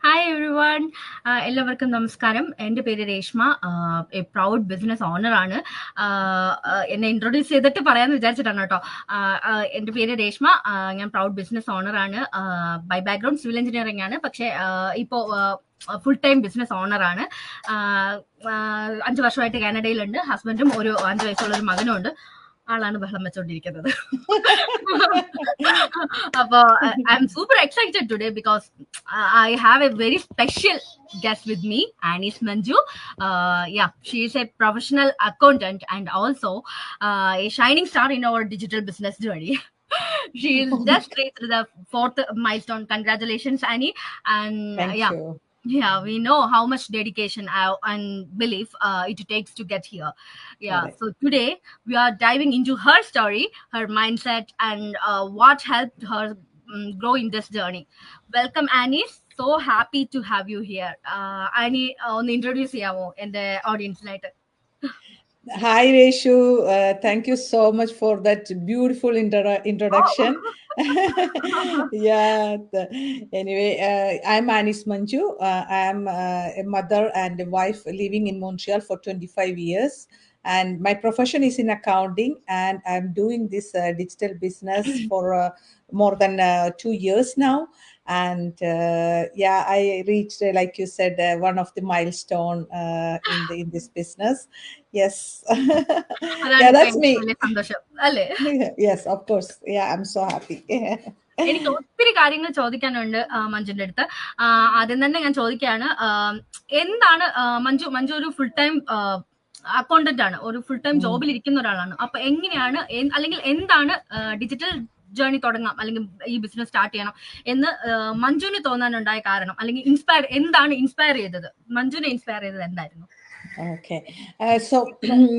Hi everyone, എല്ലാവർക്കും നമസ്കാരം. എൻ്റെ പേര് രേഷ്മ, എ പ്രൗഡ് ബിസിനസ് ഓണറാണ്. എന്നെ ഇൻട്രൊഡ്യൂസ് ചെയ്തിട്ട് പറയാമെന്ന് വിചാരിച്ചിട്ടാണ് കേട്ടോ. എൻ്റെ പേര് രേഷ്മ, ഞാൻ പ്രൗഡ് ബിസിനസ് ഓണറാണ്. ബൈ ബാക്ക്ഗ്രൗണ്ട് സിവിൽ എഞ്ചിനീയറിംഗ് ആണ്, പക്ഷേ ഇപ്പോൾ ഫുൾ ടൈം ബിസിനസ് ഓണറാണ്. 5 വർഷമായിട്ട് കാനഡയിലുണ്ട്. ഹസ്ബൻഡും ഒരു 5 വയസ്സുള്ള ഒരു മകനും ഉണ്ട്. ആളാണ് ബഹളം വെച്ചോണ്ടിരിക്കുന്നത്. അപ്പൊ I M super excited today because I have a very special guest with me, Anis Manju. She is a professional accountant and also a shining star in our digital business journey. She is just reached the 4th milestone. Congratulations, Annie. And Thank you. Yeah, we know how much dedication and belief it takes to get here. Correct. So today we are diving into her story, her mindset, and what helped her grow in this journey. Welcome, Annie. So happy to have you here. Annie, ഒന്ന് introduce ചെയ്യാമോ എൻ്റെ ഓഡിയൻസിനായിട്ട്? Hi, Reshu. Thank you so much for that beautiful introduction. Anyway, I'm Anis Manju. I am a mother and a wife living in Montreal for 25 years. And my profession is in accounting, and I'm doing this digital business for more than 2 years now. And I reached, like you said, one of the milestone in this business. Yes. That's me. Yes, of course. Yeah, I'm so happy. എനിക്ക് ഒത്തിരി കാര്യങ്ങൾ ചോദിക്കാനുണ്ട് മഞ്ജുന്റെ അടുത്ത്. ആദ്യം തന്നെ ഞാൻ ചോദിക്കുകയാണ്, എന്താണ് മഞ്ജു ഒരു ഫുൾ ടൈം അക്കൗണ്ടന്റ് ആണ്, ഒരു ഫുൾ ടൈം ജോബിൽ ഇരിക്കുന്ന ഒരാളാണ്. അപ്പൊ എങ്ങനെയാണ് അല്ലെങ്കിൽ എന്താണ് ഡിജിറ്റൽ ജേർണി തുടങ്ങാം അല്ലെങ്കിൽ ഈ ബിസിനസ് സ്റ്റാർട്ട് ചെയ്യണം എന്ന് മഞ്ജുവിന് തോന്നാനുണ്ടായ കാരണം, അല്ലെങ്കിൽ ഇൻസ്പയർ ചെയ്തത്, മഞ്ജുവിനെ ഇൻസ്പയർ ചെയ്തത് എന്തായിരുന്നു? ഓക്കെ, സോ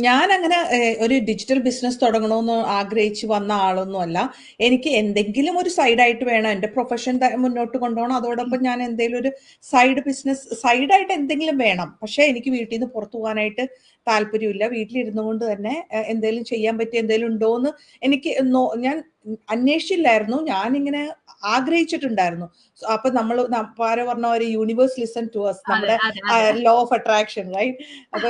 ഞാൻ അങ്ങനെ ഒരു ഡിജിറ്റൽ ബിസിനസ് തുടങ്ങണമെന്ന് ആഗ്രഹിച്ച് വന്ന ആളൊന്നുമല്ല. എനിക്ക് എന്തെങ്കിലും ഒരു സൈഡായിട്ട് വേണം, എൻ്റെ പ്രൊഫഷൻ മുന്നോട്ട് കൊണ്ടുപോകണം, അതോടൊപ്പം ഞാൻ എന്തെങ്കിലും ഒരു സൈഡ് ബിസിനസ് സൈഡായിട്ട് എന്തെങ്കിലും വേണം. പക്ഷേ എനിക്ക് വീട്ടിൽ നിന്ന് പുറത്തു പോകാനായിട്ട് താല്പര്യമില്ല. വീട്ടിലിരുന്നു കൊണ്ട് തന്നെ എന്തെങ്കിലും ചെയ്യാൻ പറ്റിയ എന്തെങ്കിലും ഉണ്ടോ എന്ന് എനിക്ക് ഞാൻ അന്വേഷിച്ചില്ലായിരുന്നു, ഞാനിങ്ങനെ ആഗ്രഹിച്ചിട്ടുണ്ടായിരുന്നു. അപ്പൊ നമ്മൾ ആരോ പറഞ്ഞ ഒരു യൂണിവേഴ്സ് ലിസൺ ടു അസ്, നമ്മുടെ ലോ ഓഫ് അട്രാക്ഷൻ, റൈറ്റ്? അപ്പൊ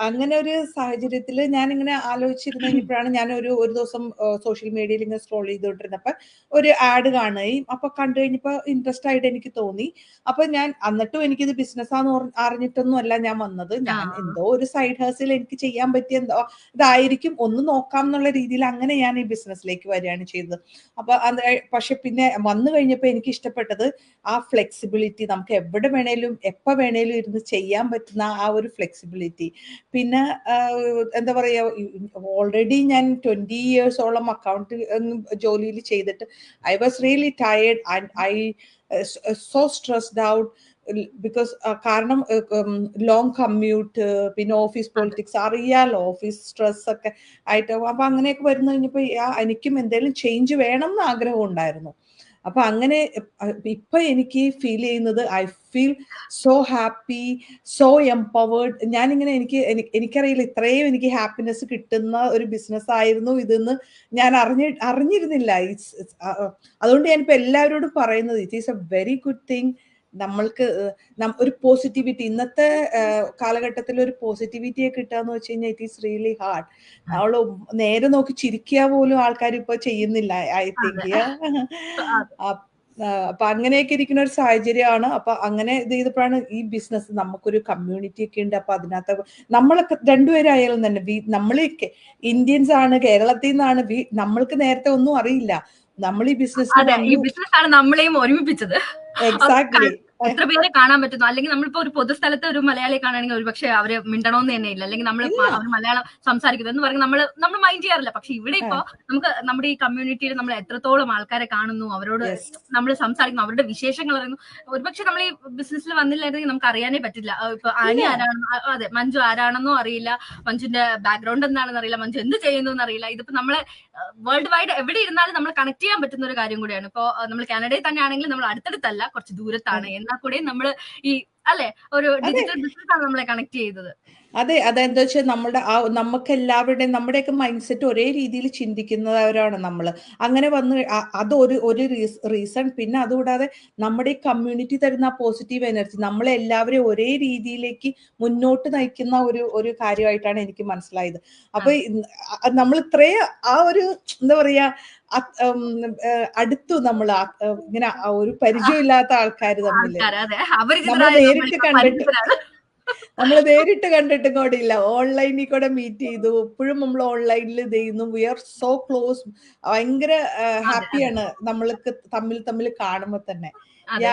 അങ്ങനെ ഒരു സാഹചര്യത്തിൽ ഞാനിങ്ങനെ ആലോചിച്ചിരുന്നു കഴിഞ്ഞപ്പോഴാണ് ഞാൻ ഒരു ദിവസം സോഷ്യൽ മീഡിയയിൽ ഇങ്ങനെ സ്ക്രോൾ ചെയ്തുകൊണ്ടിരുന്നപ്പോ ഒരു ആഡ് കാണുകയും, അപ്പൊ കണ്ടു കഴിഞ്ഞപ്പോ ഇൻട്രസ്റ്റ് ആയിട്ട് എനിക്ക് തോന്നി. അപ്പൊ ഞാൻ എന്നിട്ടും എനിക്കിത് ബിസിനസ്സാന്ന് അറിഞ്ഞിട്ടൊന്നും അല്ല ഞാൻ വന്നത്. ഞാൻ എന്തോ ഒരു സൈഡ് ഹേസിൽ എനിക്ക് ചെയ്യാൻ പറ്റിയ എന്തോ ഇതായിരിക്കും, ഒന്ന് നോക്കാം എന്നുള്ള രീതിയിൽ അങ്ങനെ ഞാൻ ഈ ബിസിനസ്സിലേക്ക് വരികയാണ് ചെയ്തത്. അപ്പൊ പക്ഷെ പിന്നെ വന്നു കഴിഞ്ഞപ്പോ എനിക്ക് ഇഷ്ടപ്പെട്ടത് ആ ഫ്ലെക്സിബിലിറ്റി, നമുക്ക് എവിടെ വേണേലും എപ്പോ വേണേലും ഇരുന്ന് ചെയ്യാൻ പറ്റുന്ന ആ ഒരു ഫ്ലെക്സിബിലിറ്റി. പിന്നെ എന്താ പറയാ, ഓൾറെഡി ഞാൻ 20 ഇയേഴ്സോളം അക്കൗണ്ട് ജോലിയിൽ ചെയ്തിട്ട് I was really tired and I so stressed out. Because കാരണം ലോങ് കമ്മ്യൂട്ട്, പിന്നെ ഓഫീസ് പൊളിറ്റിക്സ് അറിയാലോ, ഓഫീസ് സ്ട്രെസ് ഒക്കെ ആയിട്ട്. അപ്പൊ അങ്ങനെയൊക്കെ വരുന്ന കഴിഞ്ഞപ്പോ എനിക്കും എന്തെങ്കിലും ചേഞ്ച് വേണം എന്ന് ആഗ്രഹം ഉണ്ടായിരുന്നു. അപ്പൊ അങ്ങനെ ഇപ്പൊ എനിക്ക് ഫീൽ ചെയ്യുന്നത്, I feel so happy, so empowered. ഞാനിങ്ങനെ എനിക്കറിയില്ല ഇത്രയും എനിക്ക് ഹാപ്പിനെസ് കിട്ടുന്ന ഒരു ബിസിനസ് ആയിരുന്നു ഇതെന്ന് ഞാൻ അറിഞ്ഞിരുന്നില്ല. അതുകൊണ്ട് ഞാനിപ്പോ എല്ലാവരോടും പറയുന്നത്, it is A very good thing. നമ്മൾക്ക് ഒരു പോസിറ്റിവിറ്റി, ഇന്നത്തെ കാലഘട്ടത്തിൽ ഒരു പോസിറ്റിവിറ്റിയെ കിട്ടാന്ന് വെച്ച് കഴിഞ്ഞാൽ ഇറ്റ് ഈസ് റിയലി ഹാർഡ്. അവള് നേരെ നോക്കി ചിരിക്കുക പോലും ആൾക്കാർ ഇപ്പൊ ചെയ്യുന്നില്ല, ഐ തിങ്ക്. അപ്പൊ അങ്ങനെയൊക്കെ ഇരിക്കുന്ന ഒരു സാഹചര്യമാണ്. അപ്പൊ അങ്ങനെ ഇത് ചെയ്തപ്പോഴാണ് ഈ ബിസിനസ്, നമുക്കൊരു കമ്മ്യൂണിറ്റി ഒക്കെ ഉണ്ട്. അപ്പൊ അതിനകത്ത് നമ്മളൊക്കെ രണ്ടുപേരായാലും തന്നെ, നമ്മൾ ഇന്ത്യൻസ് ആണ്, കേരളത്തിൽ നിന്നാണ്, നമ്മൾക്ക് നേരത്തെ ഒന്നും അറിയില്ല. നമ്മൾ ഈ ബിസിനസ്സാണ് നമ്മളെയും ഒരുമിപ്പിച്ചത്. എക്സാക്ട്ലി. എത്ര പേരെ കാണാൻ പറ്റുന്നു, അല്ലെങ്കിൽ നമ്മളിപ്പോ ഒരു പൊതുസ്ഥലത്ത് ഒരു മലയാളി കാണുകയാണെങ്കിൽ ഒരു പക്ഷെ അവര് മിണ്ടണമെന്ന് തന്നെ ഇല്ല, അല്ലെങ്കിൽ നമ്മൾ അവർ മലയാളം സംസാരിക്കുന്നത് എന്ന് പറഞ്ഞ് നമ്മൾ മൈൻഡ് ചെയ്യാറില്ല. പക്ഷെ ഇവിടെ ഇപ്പോ നമുക്ക് നമ്മുടെ ഈ കമ്മ്യൂണിറ്റിയിൽ നമ്മൾ എത്രത്തോളം ആൾക്കാരെ കാണുന്നു, അവരോട് നമ്മൾ സംസാരിക്കുന്നു, അവരുടെ വിശേഷങ്ങൾ അറിയുന്നു. ഒരുപക്ഷെ നമ്മൾ ഈ ബിസിനസ്സിൽ വന്നില്ലായിരുന്നെങ്കിൽ നമുക്ക് അറിയാനേ പറ്റില്ല. ഇപ്പൊ ആനി ആരാണെന്നോ, അതെ, മഞ്ജു ആരാണെന്നോ അറിയില്ല, മഞ്ജുന്റെ ബാക്ക്ഗ്രൗണ്ട് എന്താണെന്ന് അറിയില്ല, മഞ്ജു എന്ത് ചെയ്യുന്നു എന്നറിയില്ല. ഇതിപ്പോ നമ്മളെ വേൾഡ് വൈഡ് എവിടെ ഇരുന്നാലും നമ്മൾ കണക്ട് ചെയ്യാൻ പറ്റുന്ന ഒരു കാര്യം കൂടിയാണ്. ഇപ്പോ നമ്മൾ കാനഡയിൽ തന്നെ ആണെങ്കിൽ നമ്മൾ അടുത്തടുത്തല്ല, കുറച്ച് ദൂരത്താണ്, എന്നാൽ കൂടെ നമ്മൾ ഈ അല്ലെ? ഒരു ഡിജിറ്റൽ ബിസിനസ് ആണ് നമ്മളെ കണക്ട് ചെയ്തത്. അതെ, അതെന്താ വെച്ചാൽ നമുക്ക് എല്ലാവരുടെയും നമ്മുടെയൊക്കെ മൈൻഡ് സെറ്റ് ഒരേ രീതിയിൽ ചിന്തിക്കുന്നവരാണ് നമ്മൾ. അങ്ങനെ വന്ന് അത് ഒരു റീസൺ. പിന്നെ അതുകൂടാതെ നമ്മുടെ ഈ കമ്മ്യൂണിറ്റി തരുന്ന പോസിറ്റീവ് എനർജി നമ്മളെ എല്ലാവരെയും ഒരേ രീതിയിലേക്ക് മുന്നോട്ട് നയിക്കുന്ന ഒരു കാര്യമായിട്ടാണ് എനിക്ക് മനസ്സിലായത്. അപ്പൊ നമ്മൾ ഇത്രയും ആ ഒരു എന്താ പറയാ അടുത്തു നമ്മൾ ഇങ്ങനെ ഒരു പരിചയമില്ലാത്ത ആൾക്കാർ തമ്മില് നമ്മൾ നേരിട്ട് കണ്ടിട്ടും കൂടെ ഇല്ല, ഓൺലൈനിൽ കൂടെ മീറ്റ് ചെയ്തു. ഇപ്പോഴും നമ്മൾ ഓൺലൈനിൽ ഇത് ചെയ്യുന്നു. We are so close. ഭയങ്കര ഹാപ്പിയാണ് നമ്മൾക്ക് തമ്മിൽ കാണുമ്പോ തന്നെ.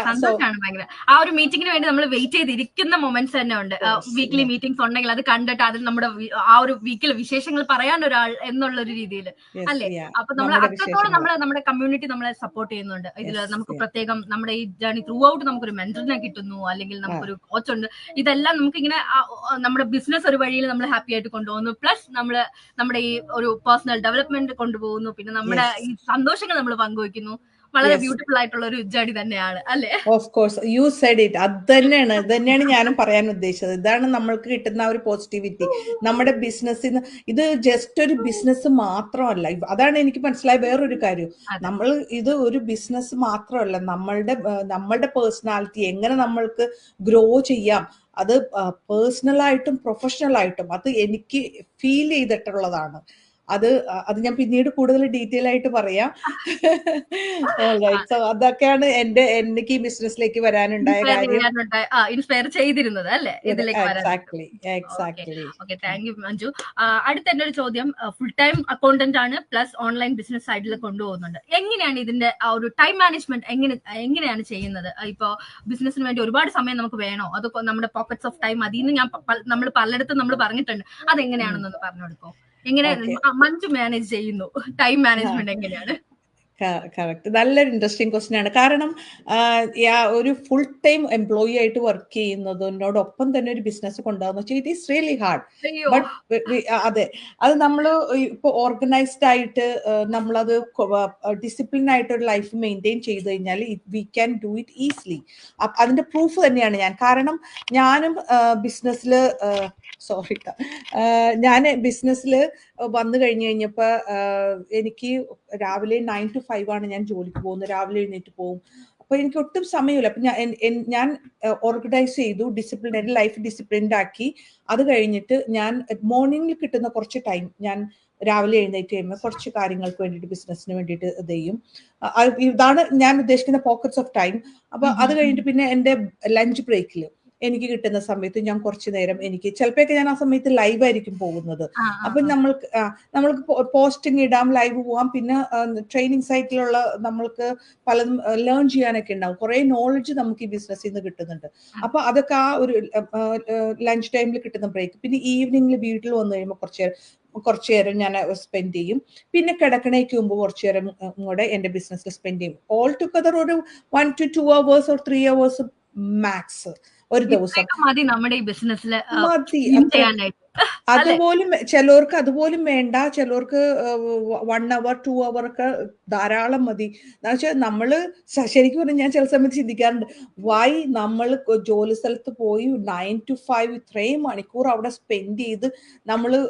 സന്തോഷമാണ് ഭയങ്കര. ആ ഒരു മീറ്റിംഗിന് വേണ്ടി നമ്മൾ വെയിറ്റ് ചെയ്തിരിക്കുന്ന മൊമെന്റ്സ് തന്നെ ഉണ്ട്. വീക്ക്ലി മീറ്റിംഗ്സ് ഉണ്ടെങ്കിൽ അത് കണ്ടിട്ട് അതിൽ നമ്മുടെ ആ ഒരു വീക്കിലെ വിശേഷങ്ങൾ പറയാൻ ഒരാൾ എന്നുള്ള ഒരു രീതിയിൽ അല്ലെ. അപ്പൊ നമ്മൾ അത്രത്തോളം നമ്മുടെ കമ്മ്യൂണിറ്റി നമ്മളെ സപ്പോർട്ട് ചെയ്യുന്നുണ്ട്. ഇതിൽ നമുക്ക് പ്രത്യേകം നമ്മുടെ ഈ ജേർണി ത്രൂ ഔട്ട് നമുക്കൊരു മെന്ററിനെ കിട്ടുന്നു, അല്ലെങ്കിൽ നമുക്കൊരു കോച്ച് ഉണ്ട്. ഇതെല്ലാം നമുക്ക് ഇങ്ങനെ നമ്മുടെ ബിസിനസ് ഒരു വഴിയിൽ നമ്മൾ ഹാപ്പി ആയിട്ട് കൊണ്ടുപോകുന്നു. പ്ലസ് നമ്മുടെ ഈ ഒരു പേഴ്സണൽ ഡെവലപ്മെന്റ് കൊണ്ടുപോകുന്നു. പിന്നെ നമ്മുടെ ഈ സന്തോഷങ്ങൾ നമ്മൾ പങ്കുവയ്ക്കുന്നു. വളരെ ബ്യൂട്ടിഫുൾ ആയിട്ടുള്ള ഒരു ജേർണി തന്നെയാണ് അല്ലെ. Of course, you said it. അത് തന്നെയാണ് ഞാനും പറയാൻ ഉദ്ദേശിച്ചത്. ഇതാണ് നമ്മൾക്ക് കിട്ടുന്ന ഒരു പോസിറ്റിവിറ്റി. നമ്മുടെ ബിസിനസ്സിന് ഇത് ജസ്റ്റ് ഒരു ബിസിനസ് മാത്രമല്ല. അതാണ് എനിക്ക് മനസ്സിലായ വേറൊരു കാര്യം. നമ്മൾ ഇത് ഒരു ബിസിനസ് മാത്രമല്ല, നമ്മളുടെ പേഴ്സണാലിറ്റി എങ്ങനെ നമ്മൾക്ക് ഗ്രോ ചെയ്യാം, അത് പേഴ്സണലായിട്ടും പ്രൊഫഷണലായിട്ടും അത് എനിക്ക് ഫീൽ ചെയ്തിട്ടുള്ളതാണ്. അത് ഞാൻ പിന്നീട് കൂടുതൽ ഡീറ്റെയിൽ ആയിട്ട് പറയാം. സോ അതൊക്കെയാണ് എനിക്ക് ഈ ബിസിനസ്സിലേക്ക് വരാനുണ്ടായ കാര്യം. ഇൻസ്പയർ ചെയ്തിരുന്നത് അല്ലേ ഇതിലേക്ക് വരാൻ. Exactly. Okay, thank you Manju. അടുത്ത എന്റെ ഒരു ചോദ്യം, ഫുൾ ടൈം അക്കൗണ്ടന്റ് ആണ്, പ്ലസ് ഓൺലൈൻ ബിസിനസ് സൈഡിൽ കൊണ്ടുപോകുന്നുണ്ട്. എങ്ങനെയാണ് ഇതിന്റെ ആ ഒരു ടൈം മാനേജ്മെന്റ് എങ്ങനെയാണ് ചെയ്യുന്നത്? ഇപ്പോ ബിസിനസിന് വേണ്ടി ഒരുപാട് സമയം നമുക്ക് വേണോ, അത് നമ്മുടെ പോക്കറ്റ്സ് ഓഫ് ടൈം അതിന്ന് നമ്മൾ പലയിടത്തും നമ്മൾ പറഞ്ഞിട്ടുണ്ട്. അതെങ്ങനെയാണെന്നൊന്ന് പറഞ്ഞു കൊടുക്കോ? എങ്ങനെ മഞ്ജു മാനേജ് ചെയ്യുന്നു ടൈം മാനേജ്മെന്റ് എങ്ങനെയാണ്? കറക്റ്റ്, നല്ലൊരു ഇൻട്രസ്റ്റിംഗ് ക്വസ്റ്റ്യൻ ആണ്. കാരണം ഒരു ഫുൾ ടൈം എംപ്ലോയി ആയിട്ട് വർക്ക് ചെയ്യുന്നതിനോടൊപ്പം തന്നെ ഒരു ബിസിനസ് കൊണ്ടുപോകുന്ന വെച്ചാൽ it is really hard. But അതെ, അത് നമ്മൾ ഇപ്പൊ ഓർഗനൈസ്ഡ് ആയിട്ട് നമ്മളത് ഡിസിപ്ലിൻ ആയിട്ട് ഒരു ലൈഫ് മെയിൻറ്റെയിൻ ചെയ്ത് കഴിഞ്ഞാൽ V can do it easily. അതിന്റെ പ്രൂഫ് തന്നെയാണ് ഞാൻ. കാരണം ഞാനും ബിസിനസ്സിൽ ഞാൻ ബിസിനസ്സിൽ വന്നു കഴിഞ്ഞപ്പോ എനിക്ക് രാവിലെ 9 to 5 ആണ് ഞാൻ ജോലിക്ക് പോകുന്നത്. രാവിലെ എഴുന്നേറ്റ് പോകും. അപ്പൊ എനിക്ക് ഒട്ടും സമയമില്ല. അപ്പൊ ഞാൻ ഓർഗനൈസ് ചെയ്തു, ഡിസിപ്ലിൻ, ലൈഫ് ഡിസിപ്ലിൻഡ് ആക്കി. അത് കഴിഞ്ഞിട്ട് ഞാൻ മോർണിംഗിൽ കിട്ടുന്ന കുറച്ച് ടൈം ഞാൻ രാവിലെ എഴുന്നേറ്റ് കഴിയുമ്പോൾ കുറച്ച് കാര്യങ്ങൾക്ക് വേണ്ടിയിട്ട് ബിസിനസ്സിന് വേണ്ടിയിട്ട് ഇത് ചെയ്യും. ഇതാണ് ഞാൻ ഉദ്ദേശിക്കുന്ന പോക്കറ്റ്സ് ഓഫ് ടൈം. അപ്പൊ അത് കഴിഞ്ഞിട്ട് പിന്നെ എന്റെ ലഞ്ച് ബ്രേക്കിൽ എനിക്ക് കിട്ടുന്ന സമയത്ത് ഞാൻ കുറച്ചു നേരം ചിലപ്പോഴൊക്കെ ഞാൻ ആ സമയത്ത് ലൈവ് ആയിരിക്കും പോകുന്നത്. അപ്പൊ നമ്മൾക്ക് പോസ്റ്റിംഗ് ഇടാം, ലൈവ് പോവാം. പിന്നെ ട്രെയിനിങ് സൈറ്റിലുള്ള നമ്മൾക്ക് പലതും ലേൺ ചെയ്യാനൊക്കെ ഉണ്ടാവും. കുറെ നോളജ് നമുക്ക് ഈ ബിസിനസ്സിൽ നിന്ന് കിട്ടുന്നുണ്ട്. അപ്പൊ അതൊക്കെ ആ ഒരു ലഞ്ച് ടൈമിൽ കിട്ടുന്ന ബ്രേക്ക്. പിന്നെ ഈവനിങ്ങിൽ വീട്ടിൽ വന്നു കഴിയുമ്പോൾ കുറച്ചു നേരം ഞാൻ സ്പെൻഡ് ചെയ്യും. പിന്നെ കിടക്കണേക്ക് മുമ്പ് കുറച്ചു നേരം കൂടെ എന്റെ ബിസിനസ്സിൽ സ്പെൻഡ് ചെയ്യും. ഓൾ ടുഗദർ ഒരു 1 to 2 hours or 3 hours max ഒരു ദിവസം നമ്മുടെ ഈ ബിസിനസ്സിൽ അതുപോലും ചിലർക്ക് അതുപോലും വേണ്ട. ചിലർക്ക് 1 hour 2 hour ഒക്കെ ധാരാളം മതി. എന്നുവെച്ചാൽ നമ്മള് ശരിക്കും പറഞ്ഞാൽ ഞാൻ ചില സമയത്ത് ചിന്തിക്കാറുണ്ട്, വൈ നമ്മൾ ജോലി സ്ഥലത്ത് പോയി 9 to 5 ഇത്രയും മണിക്കൂർ അവിടെ സ്പെൻഡ് ചെയ്ത് നമ്മള്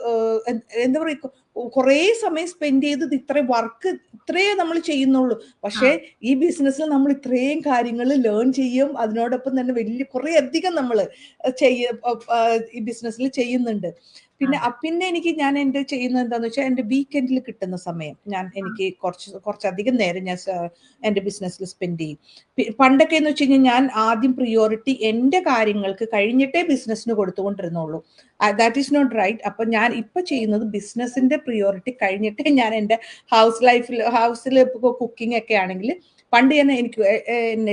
എന്താ പറയുക, കുറെ സമയം സ്പെൻഡ് ചെയ്ത് ഇത്രയേ നമ്മൾ ചെയ്യുന്നുള്ളൂ. പക്ഷെ ഈ ബിസിനസ്സിൽ നമ്മൾ ഇത്രയും കാര്യങ്ങൾ ലേൺ ചെയ്യും. അതിനോടൊപ്പം തന്നെ കുറെ അധികം നമ്മൾ ഈ ബിസിനസ്സിൽ ചെയ്യുന്നുണ്ട്. പിന്നെ ഞാൻ എന്റെ ചെയ്യുന്നത് എന്താന്ന് വെച്ചാൽ എന്റെ വീക്കെൻഡിൽ കിട്ടുന്ന സമയം എനിക്ക് കുറച്ചധികം നേരം ഞാൻ എന്റെ ബിസിനസ്സിൽ സ്പെൻഡ് ചെയ്യും. പണ്ടൊക്കെ എന്ന് വെച്ച് കഴിഞ്ഞാൽ ഞാൻ ആദ്യം പ്രിയോറിറ്റി എന്റെ കാര്യങ്ങൾക്ക് കഴിഞ്ഞിട്ടേ ബിസിനസ്സിന് കൊടുത്തുകൊണ്ടിരുന്നുള്ളൂ. That is not right. അപ്പൊ ഞാൻ ഇപ്പൊ ചെയ്യുന്നത് ബിസിനസിന്റെ പ്രിയോറിറ്റി കഴിഞ്ഞിട്ടേ ഞാൻ എന്റെ ഹൗസിൽ കുക്കിംഗ് ഒക്കെ ആണെങ്കിൽ, പണ്ട് എനിക്ക്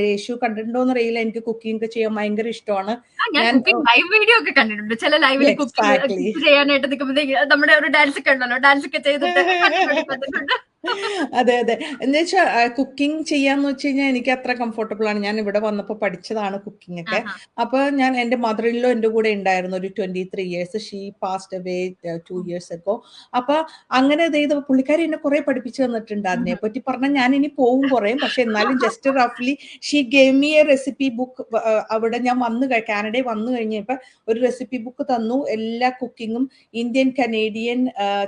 യേശു കണ്ടിട്ടുണ്ടോന്ന് അറിയില്ല, എനിക്ക് കുക്കിംഗ് ഒക്കെ ചെയ്യാൻ ഭയങ്കര ഇഷ്ടമാണ്. ഞാൻ ലൈവ് വീഡിയോ ഒക്കെ കണ്ടിട്ടുണ്ട്. ചില ലൈവിൽ കുക്ക് ചെയ്യാനായിട്ട് നിൽക്കുമ്പോഴത്തേക്ക് നമ്മുടെ ഒരു ഡാൻസ് ഒക്കെ ഉണ്ടല്ലോ, ഡാൻസ് ഒക്കെ ചെയ്തിട്ട് അതെ അതെ. എന്നുവെച്ചാ കുക്കിംഗ് ചെയ്യാന്ന് വെച്ച് കഴിഞ്ഞാൽ എനിക്ക് അത്ര കംഫർട്ടബിൾ ആണ്. ഞാൻ ഇവിടെ വന്നപ്പോൾ പഠിച്ചതാണ് കുക്കിംഗ് ഒക്കെ. ആഹാ. അപ്പൊ ഞാൻ എന്റെ മദർ ഇൻ ലോ എന്റെ കൂടെ ഉണ്ടായിരുന്നു ഒരു 23 ഇയേഴ്സ്. ഷീ പാസ്ഡ് അവേ 2 ഉം. Years ago. അപ്പൊ അങ്ങനെ ഇത് പുള്ളിക്കാരി എന്നെ കുറെ പഠിപ്പിച്ചു തന്നിട്ടുണ്ട്. അതിനെ ഉം. പറ്റി പറഞ്ഞാൽ ഞാൻ ഇനി പോവും കുറേ, പക്ഷെ എന്നാലും ജസ്റ്റ് റഫ്ലി she gave me a recipe book. അവിടെ ഞാൻ കാനഡയിൽ വന്നു കഴിഞ്ഞപ്പോ ഒരു റെസിപ്പി ബുക്ക് തന്നു. എല്ലാ കുക്കിങ്ങും ഇന്ത്യൻ, കനേഡിയൻ,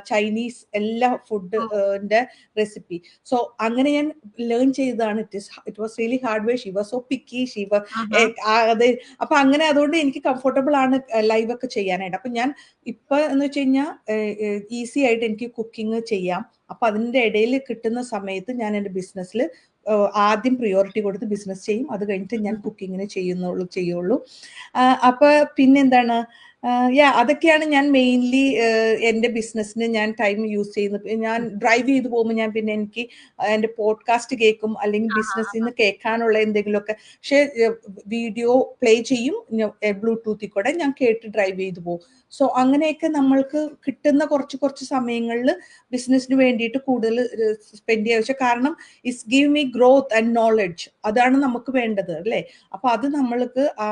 ചൈനീസ് എല്ലാ ഓ. ഫുഡിന്റെ റെസിപ്പി. സോ അങ്ങനെ ഞാൻ ലേൺ ചെയ്തതാണ്. It was really hard way. She was so picky. ആഹാ. അത് അപ്പൊ അങ്ങനെ അതുകൊണ്ട് എനിക്ക് കംഫർട്ടബിൾ ആണ് ലൈവ് ഒക്കെ ചെയ്യാനായിട്ട്. അപ്പൊ ഞാൻ ഇപ്പൊ എന്ന് വെച്ച് കഴിഞ്ഞാൽ ഈസി ആയിട്ട് എനിക്ക് കുക്കിംഗ് ചെയ്യാം. അപ്പൊ അതിന്റെ ഇടയിൽ കിട്ടുന്ന സമയത്ത് ഞാൻ എന്റെ ബിസിനസ്സിൽ ആദ്യം പ്രിയോറിറ്റി കൊടുത്ത് ബിസിനസ് ചെയ്യും. അത് കഴിഞ്ഞിട്ട് ഞാൻ കുക്കിങ്ങിന് ചെയ്യുള്ളൂ. അപ്പൊ പിന്നെന്താണ്, അതൊക്കെയാണ് ഞാൻ മെയിൻലി എന്റെ ബിസിനസ്സിന് ഞാൻ ടൈം യൂസ് ചെയ്യുന്നത്. ഞാൻ ഡ്രൈവ് ചെയ്ത് പോകുമ്പോൾ ഞാൻ പിന്നെ എനിക്ക് എന്റെ പോഡ്കാസ്റ്റ് കേൾക്കും, അല്ലെങ്കിൽ ബിസിനസ്സിൽ നിന്ന് കേൾക്കാനുള്ള എന്തെങ്കിലുമൊക്കെ. പക്ഷെ വീഡിയോ പ്ലേ ചെയ്യും ബ്ലൂടൂത്തിൽ കൂടെ, ഞാൻ കേട്ട് ഡ്രൈവ് ചെയ്ത് പോകും. സോ അങ്ങനെയൊക്കെ നമ്മൾക്ക് കിട്ടുന്ന കുറച്ച് സമയങ്ങളിൽ ബിസിനസ്സിന് വേണ്ടിയിട്ട് കൂടുതൽ സ്പെൻഡ് ചെയ്യാൻ വെച്ചാൽ, കാരണം it's give me growth and knowledge. അതാണ് നമുക്ക് വേണ്ടത് അല്ലേ. അപ്പൊ അത് നമ്മൾക്ക് ആ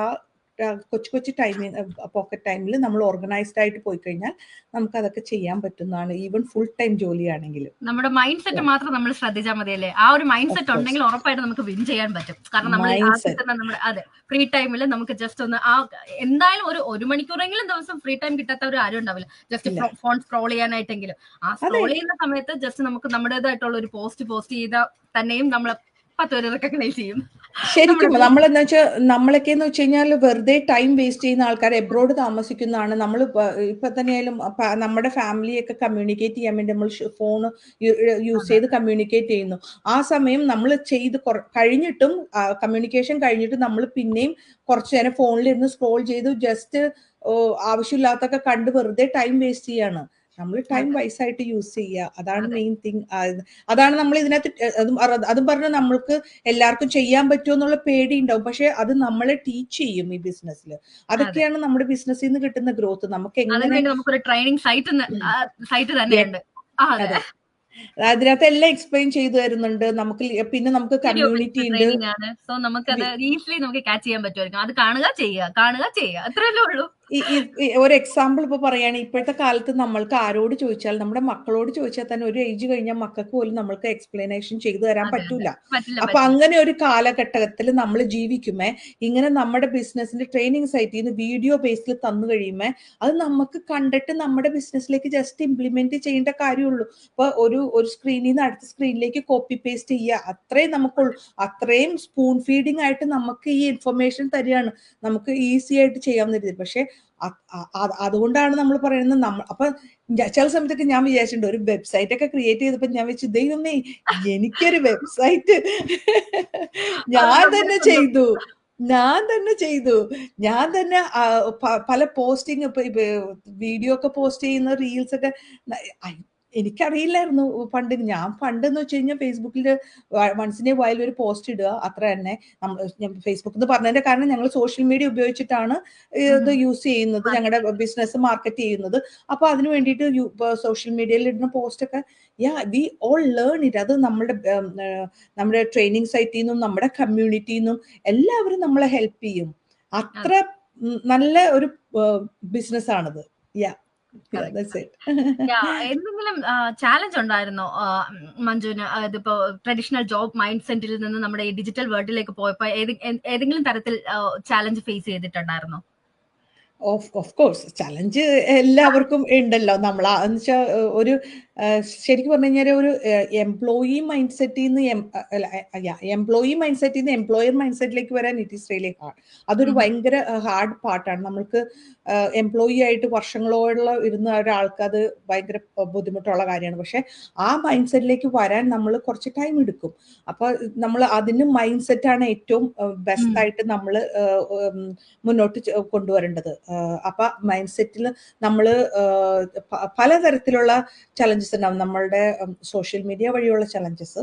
കൊച്ചു ടൈമിൽ, പോക്കറ്റ് ടൈമിൽ നമ്മൾ ഓർഗനൈസ്ഡ് ആയിട്ട് പോയി കഴിഞ്ഞാൽ നമുക്ക് അതൊക്കെ ചെയ്യാൻ പറ്റുന്നതാണ്, ഈവൻ ഫുൾ ടൈം ജോലിയാണെങ്കിലും. നമ്മുടെ മൈൻഡ് സെറ്റ് മാത്രം നമ്മൾ ശ്രദ്ധിച്ചാൽ മതിയല്ലേ. ആ ഒരു മൈൻഡ് സെറ്റ് ഉണ്ടെങ്കിൽ ഉറപ്പായിട്ട് നമുക്ക് വിൻ ചെയ്യാൻ പറ്റും. കാരണം നമ്മൾ ആ കിട്ടുന്ന നമ്മുടെ അതെ ഫ്രീ ടൈമിൽ നമുക്ക് ജസ്റ്റ് ഒന്ന് എന്തായാലും ഒരു മണിക്കൂറെങ്കിലും ദിവസം ഫ്രീ ടൈം കിട്ടാത്തവർ ആരും ഉണ്ടാവില്ല. ജസ്റ്റ് ഫോൺ സ്ക്രോൾ ചെയ്യാനായിട്ടെങ്കിലും ആ സ്ക്രോൾ ചെയ്യുന്ന സമയത്ത് ജസ്റ്റ് നമുക്ക് നമ്മുടേതായിട്ടുള്ള ഒരു പോസ്റ്റ് ചെയ്താൽ തന്നെയും നമ്മൾ 10 പേര് റെക്കഗ്നൈസ് ചെയ്യും. ശരിക്കും നമ്മളെന്ന് വെച്ചാൽ നമ്മളൊക്കെന്ന് വെച്ച് കഴിഞ്ഞാൽ വെറുതെ ടൈം വേസ്റ്റ് ചെയ്യുന്ന ആൾക്കാർ, എബ്രോഡ് താമസിക്കുന്നതാണ്. നമ്മൾ ഇപ്പൊ തന്നെയായാലും നമ്മുടെ ഫാമിലിയൊക്കെ കമ്മ്യൂണിക്കേറ്റ് ചെയ്യാൻ വേണ്ടി നമ്മൾ ഫോൺ യൂസ് ചെയ്ത് കമ്മ്യൂണിക്കേറ്റ് ചെയ്യുന്നു. ആ സമയം നമ്മൾ കഴിഞ്ഞിട്ടും കമ്മ്യൂണിക്കേഷൻ കഴിഞ്ഞിട്ട് നമ്മൾ പിന്നെയും കുറച്ചു നേരം ഫോണിലിരുന്ന് സ്ക്രോൾ ചെയ്ത് ജസ്റ്റ് ആവശ്യമില്ലാത്തൊക്കെ കണ്ട് വെറുതെ ടൈം വേസ്റ്റ് ചെയ്യാണ്. നമ്മൾ ടൈം വൈസായിട്ട് യൂസ് ചെയ്യുക, അതാണ് മെയിൻ തിങ്. അതാണ് നമ്മൾ ഇതിനകത്ത് അതും പറഞ്ഞ് നമ്മൾക്ക് എല്ലാവർക്കും ചെയ്യാൻ പറ്റുമോ എന്നുള്ള പേടി ഉണ്ടാവും. പക്ഷെ അത് നമ്മളെ ടീച്ച് ചെയ്യും ഈ ബിസിനസ്സിൽ. അതൊക്കെയാണ് നമ്മുടെ ബിസിനസ്സിൽ നിന്ന് കിട്ടുന്ന ഗ്രോത്ത്. നമുക്ക് എങ്ങനെ നമുക്കൊരു ട്രെയിനിങ് സൈറ്റ് തന്നെയുണ്ട്. അതിനകത്ത് എല്ലാം എക്സ്പ്ലെയിൻ ചെയ്തു തരുന്നുണ്ട് നമുക്ക്. പിന്നെ നമുക്ക് കമ്മ്യൂണിറ്റി ഉണ്ട്. സോ നമുക്കത് ഈസിലി നമുക്ക് ക്യാച്ച് ചെയ്യാൻ പറ്റുമായിരിക്കും. അത് കാണുക ചെയ്യുക അത്രയല്ലേ ഉള്ളൂ. ഒരു എക്സാമ്പിൾ ഇപ്പൊ പറയാണ്, ഇപ്പോഴത്തെ കാലത്ത് നമ്മൾക്ക് ആരോട് ചോദിച്ചാൽ, നമ്മുടെ മക്കളോട് ചോദിച്ചാൽ തന്നെ ഒരു ഏജ് കഴിഞ്ഞാൽ മക്കൾക്ക് പോലും നമ്മൾക്ക് എക്സ്പ്ലനേഷൻ ചെയ്തു തരാൻ പറ്റൂല. അപ്പൊ അങ്ങനെ ഒരു കാലഘട്ടത്തിൽ നമ്മൾ ജീവിക്കുമേ, ഇങ്ങനെ നമ്മുടെ ബിസിനസിന്റെ ട്രെയിനിങ് സൈറ്റിൽ നിന്ന് വീഡിയോ ബേസിൽ തന്നു കഴിയുമേ, അത് നമുക്ക് കണ്ടിട്ട് നമ്മുടെ ബിസിനസ്സിലേക്ക് ജസ്റ്റ് ഇംപ്ലിമെന്റ് ചെയ്യേണ്ട കാര്യമുള്ളൂ. ഇപ്പൊ ഒരു സ്ക്രീനിൽ നിന്ന് അടുത്ത സ്ക്രീനിലേക്ക് കോപ്പി പേസ്റ്റ് ചെയ്യുക, അത്രയും നമുക്കുള്ളൂ. അത്രയും സ്പൂൺ ഫീഡിങ് ആയിട്ട് നമുക്ക് ഈ ഇൻഫർമേഷൻ തരികയാണ്, നമുക്ക് ഈസി ആയിട്ട് ചെയ്യാവുന്ന രീതി. പക്ഷെ അതുകൊണ്ടാണ് നമ്മൾ പറയുന്നത്. അപ്പൊ ചില സമയത്തൊക്കെ ഞാൻ വിചാരിച്ചിട്ടുണ്ട്, ഒരു വെബ്സൈറ്റ് ഒക്കെ ക്രിയേറ്റ് ചെയ്തപ്പോ ഞാൻ വെച്ചു, ദൈവമേ എനിക്കൊരു വെബ്സൈറ്റ് ഞാൻ തന്നെ ചെയ്തു. ഞാൻ തന്നെ പല പോസ്റ്റിംഗ്, ഇപ്പൊ വീഡിയോ ഒക്കെ പോസ്റ്റ് ചെയ്യുന്ന റീൽസ് ഒക്കെ എനിക്കറിയില്ലായിരുന്നു പണ്ടെന്ന് വെച്ച് കഴിഞ്ഞാൽ ഫേസ്ബുക്കിൽ വൺസിനെ വയൽ ഒരു പോസ്റ്റ് ഇടുക, അത്ര തന്നെ. ഫേസ്ബുക്ക് എന്ന് പറഞ്ഞതിന്റെ കാരണം ഞങ്ങൾ സോഷ്യൽ മീഡിയ ഉപയോഗിച്ചിട്ടാണ് ഇത് യൂസ് ചെയ്യുന്നത്, ഞങ്ങളുടെ ബിസിനസ് മാർക്കറ്റ് ചെയ്യുന്നത്. അപ്പൊ അതിന് വേണ്ടിയിട്ട് സോഷ്യൽ മീഡിയയിൽ ഇടുന്ന പോസ്റ്റ് ഒക്കെ വി ഓൾ ലേൺ ഇറ്റ്. അത് നമ്മുടെ ട്രെയിനിങ് സൈറ്റിൽ നിന്നും നമ്മുടെ കമ്മ്യൂണിറ്റിയിൽ നിന്നും എല്ലാവരും നമ്മളെ ഹെൽപ്പ് ചെയ്യും. അത്ര നല്ല ഒരു ബിസിനസ് ആണത്. എന്തെങ്കിലും ചാലഞ്ച് ഉണ്ടായിരുന്നോ മഞ്ജുവിന്? അതിപ്പോ ട്രഡീഷണൽ ജോബ് മൈൻഡ് സെറ്റിൽ നിന്ന് നമ്മുടെ ഈ ഡിജിറ്റൽ വേൾഡിലേക്ക് പോയപ്പോ ഏതെങ്കിലും തരത്തിൽ ചാലഞ്ച് ഫേസ് ചെയ്തിട്ടുണ്ടായിരുന്നോ? ഓഫ് കോഴ്സ് ചലഞ്ച് എല്ലാവർക്കും ഉണ്ടല്ലോ. നമ്മൾ എന്നുവെച്ചാൽ ഒരു ശരിക്കും പറഞ്ഞു കഴിഞ്ഞാൽ ഒരു എംപ്ലോയി മൈൻഡ് സെറ്റിൽ നിന്ന് എംപ്ലോയർ മൈൻഡ് സെറ്റിലേക്ക് വരാൻ ഇറ്റ് ഈസ് റിയലി ഹാർഡ്. അതൊരു ഭയങ്കര ഹാർഡ് പാർട്ടാണ്. നമ്മൾക്ക് എംപ്ലോയി ആയിട്ട് വർഷങ്ങളോളം ഇരുന്ന ഒരാൾക്ക് അത് ഭയങ്കര ബുദ്ധിമുട്ടുള്ള കാര്യമാണ്. പക്ഷെ ആ മൈൻഡ് സെറ്റിലേക്ക് വരാൻ നമ്മൾ കുറച്ച് ടൈം എടുക്കും. അപ്പൊ നമ്മൾ അതിന് മൈൻഡ് സെറ്റാണ് ഏറ്റവും ബെസ്റ്റ് ആയിട്ട് നമ്മൾ മുന്നോട്ട് കൊണ്ടുവരേണ്ടത്. അപ്പൊ മൈൻഡ് സെറ്റിൽ നമ്മൾ പലതരത്തിലുള്ള ചലഞ്ചസ് ഉണ്ടാവും. നമ്മളുടെ സോഷ്യൽ മീഡിയ വഴിയുള്ള ചലഞ്ചസ്,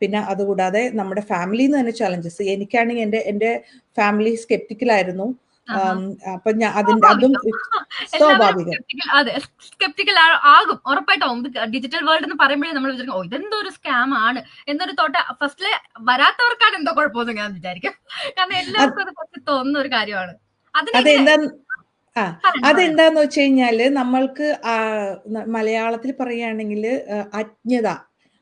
പിന്നെ അതുകൂടാതെ നമ്മുടെ ഫാമിലിയിൽ നിന്ന് തന്നെ ചലഞ്ചസ്. എനിക്കാണെങ്കിൽ എൻ്റെ ഫാമിലി സ്കെപ്റ്റിക്കലായിരുന്നു. അപ്പൊ ഞാൻ അതിന്റെ അതും സ്വാഭാവികം. അതെ, സ്കെപ്റ്റിക്കൽ ആകും, ഉറപ്പായിട്ടും. ഡിജിറ്റൽ വേൾഡ് എന്ന് പറയുമ്പോഴേ നമ്മൾ വിചാരിക്കും, ഓ ഇതെന്തോ ഒരു സ്കാം ആണ് എന്നൊരു തോട്ട് ഫസ്റ്റില് വരാത്തവർക്കാണ് എന്തോ കുഴപ്പമെന്ന് ഞാൻ വിചാരിക്കും. കാരണം എല്ലാവർക്കും അത് കുറച്ച് തോന്നുന്ന ഒരു കാര്യമാണ്. അതെന്താ അതെന്താന്ന് വെച്ച് കഴിഞ്ഞാല് നമ്മൾക്ക് മലയാളത്തിൽ പറയുകയാണെങ്കിൽ അജ്ഞത,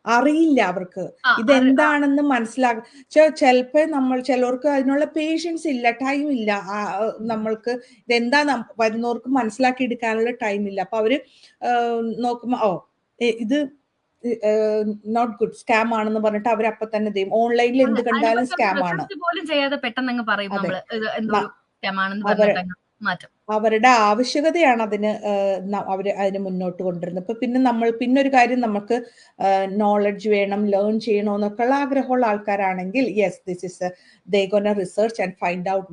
അറിയില്ല അവർക്ക് ഇതെന്താണെന്ന് മനസ്സിലാകും. ചിലപ്പോ ചിലർക്ക് അതിനുള്ള പേഷ്യൻസ് ഇല്ല, ടൈം ഇല്ല, നമ്മൾക്ക് ഇതെന്താ വരുന്നവർക്ക് മനസ്സിലാക്കി എടുക്കാനുള്ള ടൈം ഇല്ല. അപ്പൊ അവര് നോക്കുമ്പോ ഇത് നോട്ട് ഗുഡ്, സ്കാം ആണെന്ന് പറഞ്ഞിട്ട് അവർ അപ്പൊ തന്നെ ചെയ്യും. ഓൺലൈനിൽ എന്ത് കണ്ടാലും സ്കാം ആണ് പോലും ചെയ്യാതെ പെട്ടെന്ന് പറയും അവരുടെ ആവശ്യകതയാണ് അതിന് മുന്നോട്ട് കൊണ്ടുവരുന്നത്. അപ്പൊ പിന്നെ ഒരു കാര്യം, നമുക്ക് നോളജ് വേണം, ലേൺ ചെയ്യണമെന്നൊക്കെയുള്ള ആഗ്രഹമുള്ള ആൾക്കാരാണെങ്കിൽ yes, this is they gonna research and find out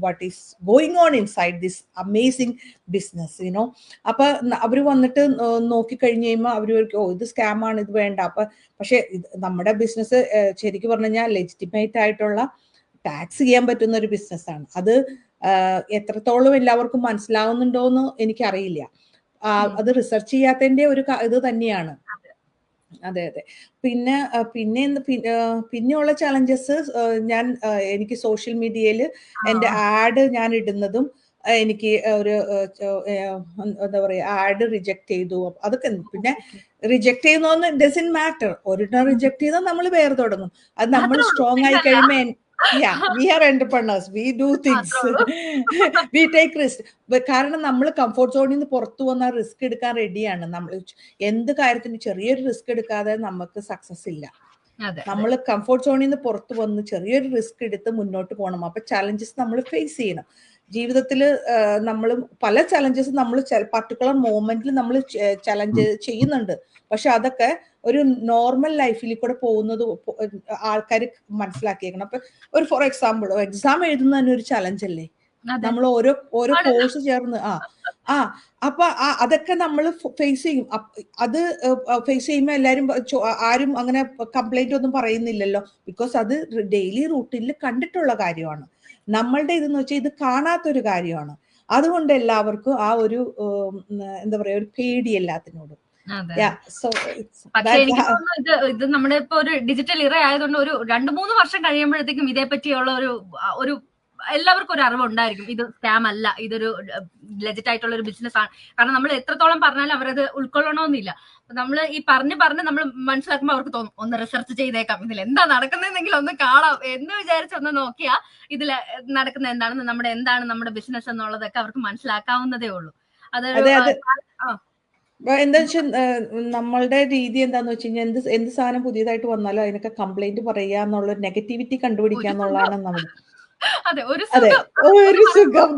what is going on inside this amazing business, you know. അപ്പൊ അവര് വന്നിട്ട് നോക്കിക്കഴിഞ്ഞ് കഴിയുമ്പോൾ അവര് ഇത് സ്കാം ആണ്, ഇത് വേണ്ട. പക്ഷെ നമ്മുടെ ബിസിനസ് ശരിക്കും പറഞ്ഞു കഴിഞ്ഞാൽ ലെജിറ്റിമേറ്റ് ആയിട്ടുള്ള ടാക്സ് ചെയ്യാൻ പറ്റുന്ന ഒരു ബിസിനസ്സാണ്. അത് എത്രത്തോളം എല്ലാവർക്കും മനസ്സിലാവുന്നുണ്ടോന്ന് എനിക്കറിയില്ല. അത് റിസർച്ച് ചെയ്യാത്തതിന്റെ ഒരു ഇത് തന്നെയാണ്. അതെ. പിന്നെയുള്ള ചലഞ്ചസ്, എനിക്ക് സോഷ്യൽ മീഡിയയിൽ എന്റെ ആഡ് ഞാൻ ഇടുന്നതും എനിക്ക് ഒരു എന്താ പറയാ, ആഡ് റിജക്ട് ചെയ്തു. അതൊക്കെ പിന്നെ റിജക്ട് ചെയ്യുന്നോന്ന് ഡസന്റ് മാറ്റർ. ഒരെണ്ണം റിജക്ട് ചെയ്താൽ നമ്മൾ വേറെ തുടങ്ങും. അത് നമ്മൾ സ്ട്രോങ് ആയി കഴിയുമ്പോൾ we are entrepreneurs, we do things, we take risk. കാരണം നമ്മൾ കംഫോർട്ട് സോണിൽ നിന്ന് പുറത്തു വന്നാൽ റിസ്ക് എടുക്കാൻ റെഡിയാണ്. നമ്മൾ എന്ത് കാര്യത്തിന് ചെറിയൊരു റിസ്ക് എടുക്കാതെ നമുക്ക് സക്സസ് ഇല്ല. നമ്മൾ കംഫോർട്ട് സോണിൽ നിന്ന് പുറത്തു വന്ന് ചെറിയൊരു റിസ്ക് എടുത്ത് മുന്നോട്ട് പോകണം. അപ്പൊ ചലഞ്ചസ് നമ്മൾ ഫേസ് ചെയ്യണം. ജീവിതത്തിൽ നമ്മൾ പല ചലഞ്ചസ് നമ്മൾ പർട്ടിക്കുലർ മൊമെന്റിൽ നമ്മൾ ചലഞ്ച് ചെയ്യുന്നുണ്ട്. പക്ഷെ അതൊക്കെ ഒരു നോർമൽ ലൈഫിൽ കൂടെ പോകുന്നത് ആൾക്കാർ മനസ്സിലാക്കിയേക്കണം. അപ്പൊ ഫോർ എക്സാമ്പിൾ, എക്സാം എഴുതുന്ന തന്നെ ഒരു ചലഞ്ച് അല്ലേ? നമ്മൾ ഓരോ കോഴ്സ് ചേർന്ന് അപ്പൊ അതൊക്കെ നമ്മൾ ഫേസ് ചെയ്യും. അത് ഫേസ് ചെയ്യുമ്പോൾ എല്ലാരും ആരും അങ്ങനെ കംപ്ലൈന്റ് ഒന്നും പറയുന്നില്ലല്ലോ, ബിക്കോസ് അത് ഡെയിലി റൂട്ടീനിൽ കണ്ടിട്ടുള്ള കാര്യമാണ്. നമ്മളുടെ ഇതെന്ന് വെച്ചാൽ ഇത് കാണാത്തൊരു കാര്യമാണ്. അതുകൊണ്ട് എല്ലാവർക്കും ആ ഒരു എന്താ പറയാ, ഒരു പേടി എല്ലാത്തിനോടും. പക്ഷെ എനിക്ക് തോന്നുന്നു ഇത് നമ്മുടെ ഇപ്പൊ ഒരു ഡിജിറ്റൽ ഇറ ആയതുകൊണ്ട് ഒരു 2-3 വർഷം കഴിയുമ്പോഴത്തേക്കും ഇതേപ്പറ്റിയുള്ള ഒരു എല്ലാവർക്കും ഒരു അറിവുണ്ടായിരിക്കും. ഇത് സ്കാം അല്ല, ഇതൊരു ലെജിറ്റ് ആയിട്ടുള്ള ഒരു ബിസിനസ് ആണ്. കാരണം നമ്മൾ എത്രത്തോളം പറഞ്ഞാലും അവരത് ഉൾക്കൊള്ളണമെന്നില്ല. നമ്മൾ ഈ പറഞ്ഞ് നമ്മൾ മനസ്സിലാക്കുമ്പോൾ അവർക്ക് തോന്നും ഒന്ന് റിസർച്ച് ചെയ്തേക്കാം, ഇതിൽ എന്താ നടക്കുന്നതെന്നെങ്കിലും ഒന്ന് കാണാം എന്ന് വിചാരിച്ചൊന്ന് നോക്കിയാ ഇതിൽ നടക്കുന്ന എന്താണ് നമ്മുടെ ബിസിനസ് എന്നുള്ളതൊക്കെ അവർക്ക് മനസ്സിലാക്കാവുന്നതേ ഉള്ളൂ. എന്താ വെച്ചാൽ നമ്മളുടെ രീതി എന്താന്ന് വെച്ച് കഴിഞ്ഞാൽ എന്ത് സാധനം പുതിയതായിട്ട് വന്നാലും അതിനൊക്കെ കംപ്ലൈന്റ് പറയുക എന്നുള്ള നെഗറ്റിവിറ്റി കണ്ടുപിടിക്കുക എന്നുള്ളതാണ് നമ്മുടെ. അതെ, ഒരു സുഖം.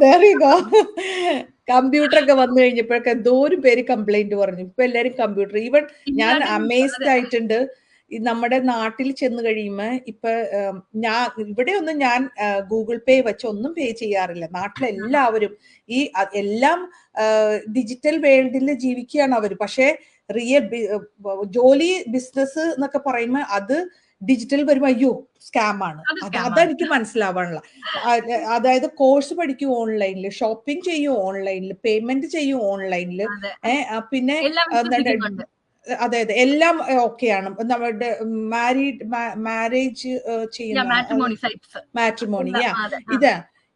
കമ്പ്യൂട്ടർ ഒക്കെ വന്നു കഴിഞ്ഞപ്പോഴൊക്കെ എന്തോരം പേര് കംപ്ലൈന്റ് പറഞ്ഞു. ഇപ്പൊ എല്ലാരും കമ്പ്യൂട്ടർ. ഈവൻ ഞാൻ അമേസ്ഡ് ആയിട്ടുണ്ട്. നമ്മുടെ നാട്ടിൽ ചെന്ന് കഴിയുമ്പോ ഇപ്പൊ ഇവിടെയൊന്നും ഞാൻ ഗൂഗിൾ പേ വെച്ച് ഒന്നും പേ ചെയ്യാറില്ല. നാട്ടിലെല്ലാവരും എല്ലാം ഡിജിറ്റൽ വേൾഡിൽ ജീവിക്കുകയാണ് അവര്. പക്ഷെ റിയൽ ജോലി ബിസിനസ് എന്നൊക്കെ പറയുമ്പോ അത് ഡിജിറ്റൽ വരുമ്പോ അയ്യോ സ്കാം ആണ്. അതെനിക്ക് മനസ്സിലാവാനുള്ള. അതായത് കോഴ്സ് പഠിക്കും ഓൺലൈനിൽ, ഷോപ്പിംഗ് ചെയ്യും ഓൺലൈനിൽ, പേയ്മെന്റ് ചെയ്യും ഓൺലൈനിൽ, പിന്നെ അതെ എല്ലാം ഓക്കെയാണ്. നമ്മുടെ മാരേജ് ചെയ്യുന്ന മാട്രിമോണി ഇത്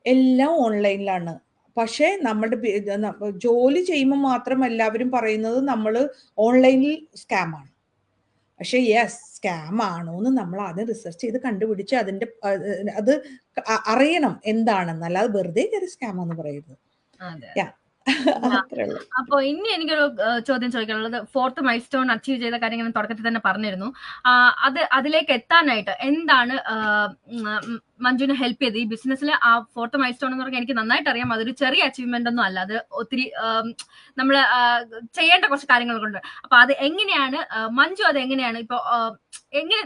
എല്ലാം ഓൺലൈനിലാണ്. പക്ഷെ നമ്മുടെ ജോലി ചെയ്യുമ്പോൾ മാത്രം എല്ലാവരും പറയുന്നത് നമ്മൾ ഓൺലൈനിൽ സ്കാം ആണ്. പക്ഷെ യെസ്, സ്കാം ആണോ എന്ന് നമ്മൾ ആദ്യം റിസർച്ച് ചെയ്ത് കണ്ടുപിടിച്ച് അത് അറിയണം എന്താണെന്ന്. അല്ലാതെ വെറുതെ കയറി സ്കാം എന്ന് പറയുന്നത്. അപ്പൊ ഇനി എനിക്കൊരു ചോദ്യം ചോദിക്കാനുള്ളത്, 4th മൈൽ സ്റ്റോൺ അച്ചീവ് ചെയ്ത കാര്യം ഞാൻ തുടക്കത്തിൽ തന്നെ പറഞ്ഞിരുന്നു. അതിലേക്ക് എത്താനായിട്ട് എന്താണ് മഞ്ജുവിനെ ഹെൽപ്പ് ചെയ്ത് ഈ ബിസിനസ്സിൽ? ആ 4th മൈൽ സ്റ്റോൺ എന്ന് പറഞ്ഞാൽ എനിക്ക് നന്നായിട്ട് അറിയാം, അതൊരു ചെറിയ അച്ചീവ്മെന്റ് ഒന്നും അല്ല. അത് ഒത്തിരി നമ്മൾ ചെയ്യേണ്ട കുറച്ച് കാര്യങ്ങളുണ്ട്. അപ്പൊ അത് എങ്ങനെയാണ് മഞ്ജു, അത് എങ്ങനെയാണ് ഇപ്പൊ എങ്ങനെ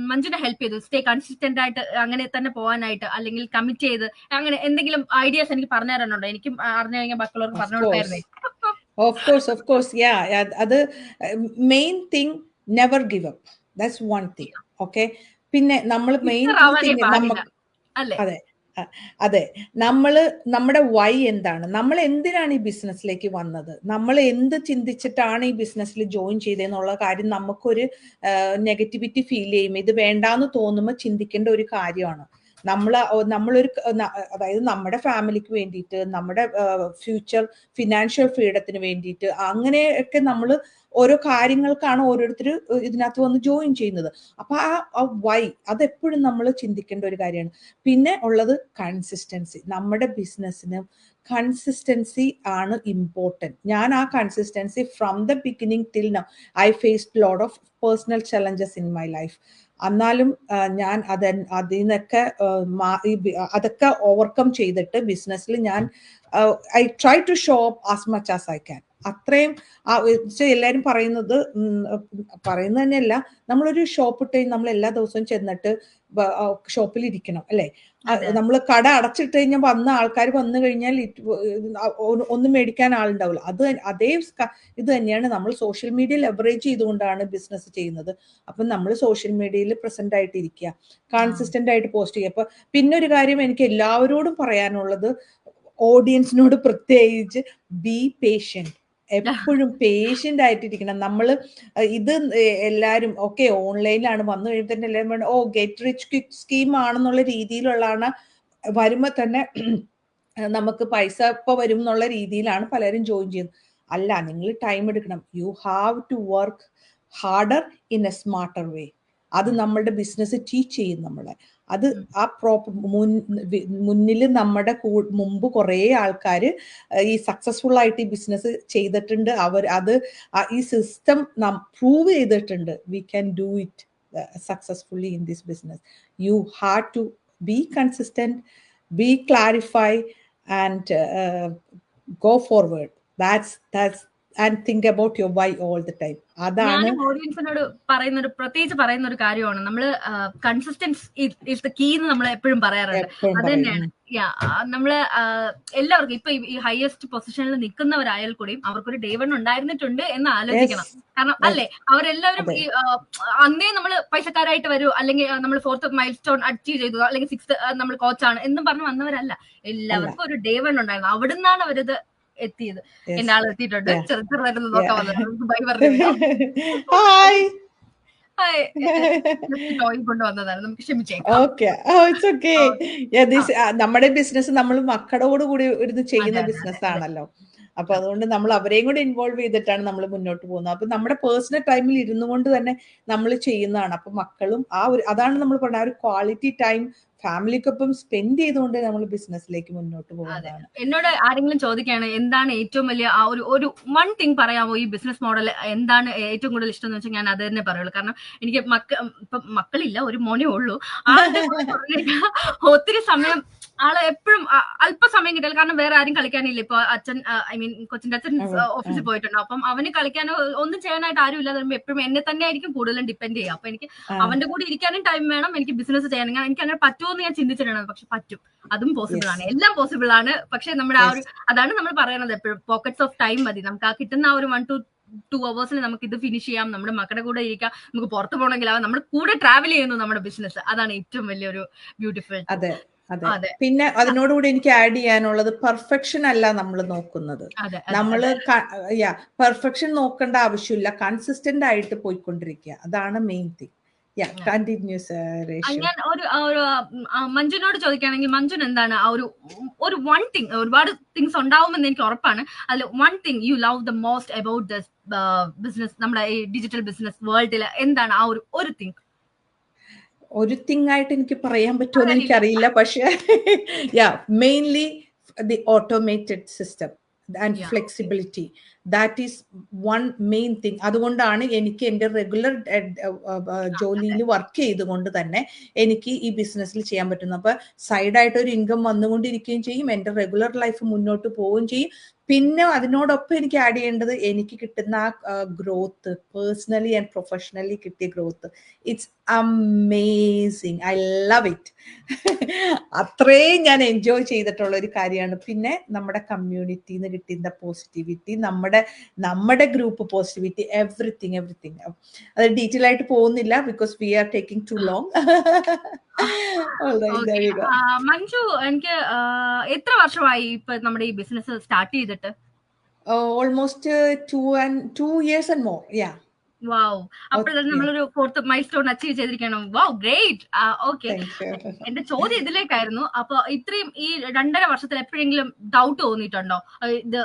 മഞ്ജുവിനെ ഹെൽപ്പ് ചെയ്തു സ്റ്റേ കൺസിസ്റ്റന്റ് ആയിട്ട് അങ്ങനെ തന്നെ പോകാനായിട്ട്, അല്ലെങ്കിൽ കമ്മിറ്റ് ചെയ്ത് അങ്ങനെ എന്തെങ്കിലും ഐഡിയാസ് എനിക്ക് പറഞ്ഞു തരാനുണ്ടോ? എനിക്കും അറിഞ്ഞു കഴിഞ്ഞാൽ ബാക്കിയുള്ളവർക്ക് പറഞ്ഞു കൊടുക്കായിരുന്നേ. ഓഫ് കോഴ്സ് അത് main thing, never give up. That's one thing. Okay. പിന്നെ നമ്മൾ മെയിൻ തിങ് അതെ അതെ. നമ്മുടെ വൈ എന്താണ്? നമ്മൾ എന്തിനാണ് ഈ ബിസിനസ്സിലേക്ക് വന്നത്? നമ്മൾ എന്ത് ചിന്തിച്ചിട്ടാണ് ഈ ബിസിനസ്സിൽ ജോയിൻ ചെയ്തതെന്നുള്ള കാര്യം നമുക്കൊരു നെഗറ്റിവിറ്റി ഫീൽ ചെയ്യും. ഇത് വേണ്ടാന്ന് തോന്നുമ്പോൾ ചിന്തിക്കേണ്ട ഒരു കാര്യമാണ്. നമ്മളൊരു അതായത് നമ്മുടെ ഫാമിലിക്ക് വേണ്ടിയിട്ട്, നമ്മുടെ ഫ്യൂച്ചർ ഫിനാൻഷ്യൽ ഫ്രീഡത്തിന് വേണ്ടിയിട്ട് അങ്ങനെയൊക്കെ നമ്മള് ഓരോ കാര്യങ്ങൾക്കാണ് ഓരോരുത്തർ ഇതിനകത്ത് വന്ന് ജോയിൻ ചെയ്യുന്നത്. അപ്പൊ ആ വൈ അതെപ്പോഴും നമ്മൾ ചിന്തിക്കേണ്ട ഒരു കാര്യമാണ്. പിന്നെ ഉള്ളത് കൺസിസ്റ്റൻസി. നമ്മുടെ ബിസിനസ്സിന് കൺസിസ്റ്റൻസി ആണ് ഇമ്പോർട്ടൻറ്റ്. ഞാൻ ആ consistency from the beginning till now I faced lot of personal challenges in my life. എന്നാലും ഞാൻ അതിൽ നിന്നൊക്കെ അതൊക്കെ ഓവർകം ചെയ്തിട്ട് ബിസിനസ്സിൽ ഞാൻ I try to show up as much as I can. അത്രയും എല്ലാവരും പറയുന്നത് തന്നെയല്ല, നമ്മളൊരു ഷോപ്പ് ഇട്ട് നമ്മൾ എല്ലാ ദിവസവും ചെന്നിട്ട് ഷോപ്പിൽ ഇരിക്കണം അല്ലെ. നമ്മൾ കട അടച്ചിട്ട് കഴിഞ്ഞാൽ ആൾക്കാർ വന്നു കഴിഞ്ഞാൽ ഒന്നും മേടിക്കാൻ ആളുണ്ടാവില്ല. അതേ ഇത് തന്നെയാണ് നമ്മൾ സോഷ്യൽ മീഡിയ ലെവറേജ് ചെയ്തുകൊണ്ടാണ് ബിസിനസ് ചെയ്യുന്നത്. അപ്പം നമ്മൾ സോഷ്യൽ മീഡിയയിൽ പ്രസന്റ് ആയിട്ടിരിക്കുക, കൺസിസ്റ്റന്റ് ആയിട്ട് പോസ്റ്റ് ചെയ്യുക. അപ്പൊ പിന്നെ ഒരു കാര്യം എനിക്ക് എല്ലാവരോടും പറയാനുള്ളത്, ഓഡിയൻസിനോട് പ്രത്യേകിച്ച്, ബി പേഷ്യന്റ്. എപ്പോഴും പേഷ്യന്റ് ആയിട്ടിരിക്കണം. ഇത് എല്ലാവരും ഓക്കെ ഓൺലൈനിലാണ് വന്നു കഴിയുമ്പോൾ തന്നെ എല്ലാവരും ഗെറ്റ് റിച്ച് ക്വിക്ക് സ്കീം ആണെന്നുള്ള രീതിയിലുള്ളതാണ്. വരുമ്പോ തന്നെ നമുക്ക് പൈസ ഇപ്പൊ വരും എന്നുള്ള രീതിയിലാണ് പലരും ജോയിൻ ചെയ്യുന്നത്. അല്ല, നിങ്ങൾ ടൈം എടുക്കണം. You have to work harder in a smarter way. അത് നമ്മളുടെ ബിസിനസ് ടീച്ച് ചെയ്യും നമ്മളെ. അത് ആ മുന്നിൽ നമ്മുടെ മുമ്പ് കുറേ ആൾക്കാർ ഈ സക്സസ്ഫുൾ ആയിട്ട് ഈ ബിസിനസ് ചെയ്തിട്ടുണ്ട്. ഈ സിസ്റ്റം പ്രൂവ് ചെയ്തിട്ടുണ്ട്. We can do it successfully in this business. You have to be consistent, be clarify and go forward. That's and think about your why all the time. അതാണ് ഓഡിയൻസിനോട് പ്രത്യേകിച്ച് പറയുന്ന ഒരു കാര്യമാണ്. നമ്മള് കൺസിസ്റ്റൻസ് ഇസ് ദ കീ എന്ന് നമ്മൾ എപ്പോഴും പറയാറുണ്ട്. അത് തന്നെയാണ് നമ്മള് എല്ലാവർക്കും ഇപ്പൊ ഈ ഹയസ്റ്റ് പൊസിഷനിൽ നിൽക്കുന്നവരായാൽ കൂടിയും അവർക്കൊരു ഡേ വൺ ഉണ്ടായിരുന്നിട്ടുണ്ട് എന്ന് ആലോചിക്കണം. കാരണം അല്ലെ, അവരെല്ലാവരും ഈ അന്നേ നമ്മൾ പൈസക്കാരായിട്ട് വരൂ, അല്ലെങ്കിൽ നമ്മൾ 4th മൈൽ സ്റ്റോൺ അച്ചീവ് ചെയ്തു, അല്ലെങ്കിൽ 6th നമ്മൾ കോച്ചാണ് എന്നും പറഞ്ഞു വന്നവരല്ല. എല്ലാവർക്കും ഒരു ഡേ വൺ ഉണ്ടായിരുന്നു. അവിടുന്നാണ് അവരത് എത്തിയത്. എന്റെ ആൾ എത്തിയിട്ടുണ്ട്. ചെറുതായിരുന്നു നോക്കാൻ വന്നത്. ബൈ പറഞ്ഞു. കൊണ്ടുവന്നതാണ്. നമുക്ക് ക്ഷമിച്ചേക്കാം. നമ്മുടെ ബിസിനസ് നമ്മൾ മക്കളോട് കൂടി ഇരുന്ന് ചെയ്യുന്ന ബിസിനസ് ആണല്ലോ. അപ്പൊ അതുകൊണ്ട് നമ്മൾ അവരെയും കൂടി ഇൻവോൾവ് ചെയ്തിട്ടാണ് നമ്മൾ മുന്നോട്ട് പോകുന്നത്. അപ്പൊ നമ്മുടെ പേഴ്സണൽ ടൈമിൽ ഇരുന്നു കൊണ്ട് തന്നെ നമ്മൾ ചെയ്യുന്നതാണ്. അപ്പൊ മക്കളും അതാണ് നമ്മൾ പറഞ്ഞ ആ ഒരു ക്വാളിറ്റി ടൈം ഫാമിലിക്കൊപ്പം സ്പെൻഡ് ചെയ്തുകൊണ്ട് നമ്മൾ ബിസിനസ്സിലേക്ക് മുന്നോട്ട് പോകുന്നതാണ്. എന്നോട് ആരെങ്കിലും ചോദിക്കുകയാണ് എന്താണ് ഏറ്റവും വലിയ ആ ഒരു വൺ തിങ് പറയാമോ ഈ ബിസിനസ് മോഡൽ എന്താണ് ഏറ്റവും കൂടുതൽ ഇഷ്ടം എന്ന് വെച്ചാൽ ഞാൻ അത് തന്നെ പറയുള്ളൂ. കാരണം എനിക്ക് മക്കളില്ല, ഒരു മോനേ ഉള്ളൂ. ഒത്തിരി സമയം ആള് എപ്പോഴും അല്പസമയം കിട്ടില്ല. കാരണം വേറെ ആരും കളിക്കാനില്ല. ഇപ്പൊ അച്ഛൻ കൊച്ചിന്റെ അച്ഛൻ ഓഫീസിൽ പോയിട്ടുണ്ട്. അപ്പം അവന് കളിക്കാനോ ഒന്നും ചെയ്യാനായിട്ട് ആരും ഇല്ലാതെ എപ്പോഴും എന്നെ തന്നെ ആയിരിക്കും കൂടുതലും ഡിപ്പെൻഡ് ചെയ്യുക. അപ്പൊ എനിക്ക് അവന്റെ കൂടെ ഇരിക്കാനും ടൈം വേണം, എനിക്ക് ബിസിനസ് ചെയ്യാനും. എനിക്ക് അങ്ങനെ പറ്റുമോന്ന് ഞാൻ ചിന്തിച്ചിട്ടാണ്. പക്ഷെ പറ്റും, അതും പോസിബിൾ ആണ്, എല്ലാം പോസിബിൾ ആണ്. പക്ഷെ നമ്മുടെ അതാണ് നമ്മൾ പറയുന്നത് എപ്പോഴും, പോക്കറ്റ്സ് ഓഫ് ടൈം മതി. നമുക്ക് ആ കിട്ടുന്ന ആ ഒരു 1 to 2 hours നമുക്ക് ഇത് ഫിനിഷ് ചെയ്യാം, നമ്മുടെ മക്കളുടെ കൂടെ ഇരിക്കാം, നമുക്ക് പുറത്ത് പോകണമെങ്കിൽ നമ്മുടെ കൂടെ ട്രാവൽ ചെയ്യുന്നു നമ്മുടെ ബിസിനസ്. അതാണ് ഏറ്റവും വലിയൊരു ബ്യൂട്ടിഫുൾ. അതെ. പിന്നെ അതിനോടുകൂടി എനിക്ക് ആഡ് ചെയ്യാനുള്ളത്, പെർഫെക്ഷൻ അല്ല നമ്മൾ നോക്കുന്നത്. നമ്മള് പെർഫെക്ഷൻ നോക്കേണ്ട ആവശ്യമില്ല, കൺസിസ്റ്റന്റ് ആയിട്ട് പോയിക്കൊണ്ടിരിക്കുക. അതാണ് മെയിൻ തിങ്. ഞാൻ ഒരു മഞ്ജുനോട് ചോദിക്കുകയാണെങ്കിൽ, മഞ്ജുൻ എന്താണ് ആ ഒരു വൺ തിങ്, ഒരുപാട് തിങ്സ് ഉണ്ടാവുമെന്ന് എനിക്ക് ഉറപ്പാണ്, അതിൽ one thing you love the most about this business, നമ്മുടെ ഈ ഡിജിറ്റൽ ബിസിനസ് വേൾഡിൽ എന്താണ് ആ ഒരു തിങ്? ഒരു തിങ് ആയിട്ട് എനിക്ക് പറയാൻ പറ്റുമെന്ന് എനിക്കറിയില്ല. പക്ഷേ mainly the automated system and flexibility, that is one main thing. അതുകൊണ്ടാണ് എനിക്ക് എൻ്റെ റെഗുലർ ജോലിയിൽ വർക്ക് ചെയ്തുകൊണ്ട് തന്നെ എനിക്ക് ഈ ബിസിനസ്സിൽ ചെയ്യാൻ പറ്റുന്നത്. അപ്പൊ സൈഡായിട്ട് ഒരു ഇൻകം വന്നുകൊണ്ടിരിക്കുകയും ചെയ്യും, എൻ്റെ റെഗുലർ ലൈഫ് മുന്നോട്ട് പോവുകയും ചെയ്യും. പിന്നെ അതിനോടൊപ്പം എനിക്ക് ആഡ് ചെയ്യേണ്ടത് എനിക്ക് കിട്ടുന്ന ആ ഗ്രോത്ത്, പേഴ്സണലി ആൻഡ് പ്രൊഫഷണലി കിട്ടിയ growth, it's amazing. I love it. അത്രയും ഞാൻ എൻജോയ് ചെയ്തിട്ടുള്ള ഒരു കാര്യമാണ്. പിന്നെ നമ്മുടെ കമ്മ്യൂണിറ്റിന്ന് കിട്ടുന്ന പോസിറ്റിവിറ്റി, നമ്മുടെ നമ്മുടെ ഗ്രൂപ്പ് പോസിറ്റിവിറ്റി എവറിത്തിങ് അത് ഡീറ്റെയിൽ ആയിട്ട് പോകുന്നില്ല because we are taking to long. Manju, എനിക്ക് എത്ര വർഷമായി ഇപ്പൊ നമ്മുടെ ഈ ബിസിനസ് സ്റ്റാർട്ട് ചെയ്തിട്ട്? Almost 2 years and more. Yeah. Wow, അപ്പോഴാണ് നമ്മളൊരു 4th മൈൽസ്റ്റോൺ അച്ചീവ് ചെയ്തിരിക്കണം. വാവ്, ഗ്രേറ്റ്. ഓക്കെ, എന്റെ ചോദ്യം ഇതിലേക്കായിരുന്നു. അപ്പൊ ഇത്രയും ഈ 2.5 വർഷത്തിൽ എപ്പോഴെങ്കിലും ഡൗട്ട് തോന്നിയിട്ടുണ്ടോ, ഇത്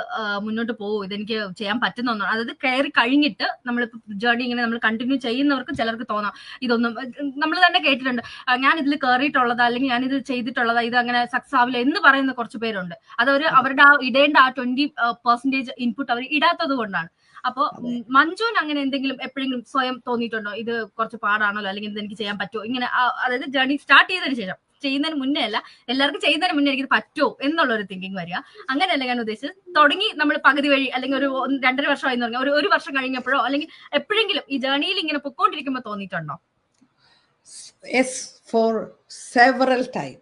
മുന്നോട്ട് പോകും, ഇതെനിക്ക് ചെയ്യാൻ പറ്റുന്ന? അതായത് കയറി കഴിഞ്ഞിട്ട് നമ്മളിപ്പോ ജേർണി ഇങ്ങനെ നമ്മൾ കണ്ടിന്യൂ ചെയ്യുന്നവർക്ക് ചിലർക്ക് തോന്നാം ഇതൊന്നും, നമ്മൾ തന്നെ കേട്ടിട്ടുണ്ട്, ഞാൻ ഇതിൽ കയറിയിട്ടുള്ളതാ അല്ലെങ്കിൽ ഞാൻ ഇത് ചെയ്തിട്ടുള്ളതാ, ഇത് അങ്ങനെ സക്സസ് ആവില്ല എന്ന് പറയുന്ന കുറച്ച് പേരുണ്ട്. അതവര് അവരുടെ ഇടേണ്ട 20% ഇൻപുട്ട് അവർ ഇടാത്തത് കൊണ്ടാണ്. അപ്പൊ മഞ്ജുവിന് അങ്ങനെ എന്തെങ്കിലും എപ്പോഴെങ്കിലും സ്വയം തോന്നിയിട്ടുണ്ടോ, ഇത് കുറച്ച് പാടാണല്ലോ, അല്ലെങ്കിൽ ഇത് എനിക്ക് ചെയ്യാൻ പറ്റുമോ, ഇങ്ങനെ? അതായത് ജേർണി സ്റ്റാർട്ട് ചെയ്തതിന് ശേഷം, ചെയ്യുന്നതിന് മുന്നേ അല്ല, എല്ലാവർക്കും ചെയ്യുന്നതിന് മുന്നേ എനിക്ക് പറ്റുമോ എന്നുള്ളൊരു തിങ്കിങ് വരിക. അങ്ങനെയല്ല ഞാൻ ഉദ്ദേശിച്ചത്. തുടങ്ങി നമ്മൾ പകുതി വഴി അല്ലെങ്കിൽ ഒരു 2.5 വർഷമായി എന്ന് പറഞ്ഞാൽ ഒരു വർഷം കഴിഞ്ഞപ്പോഴോ അല്ലെങ്കിൽ എപ്പോഴെങ്കിലും ഈ ജേർണിയിൽ ഇങ്ങനെ പൊക്കോണ്ടിരിക്കുമ്പോൾ തോന്നിയിട്ടുണ്ടോ? Yes, for several time.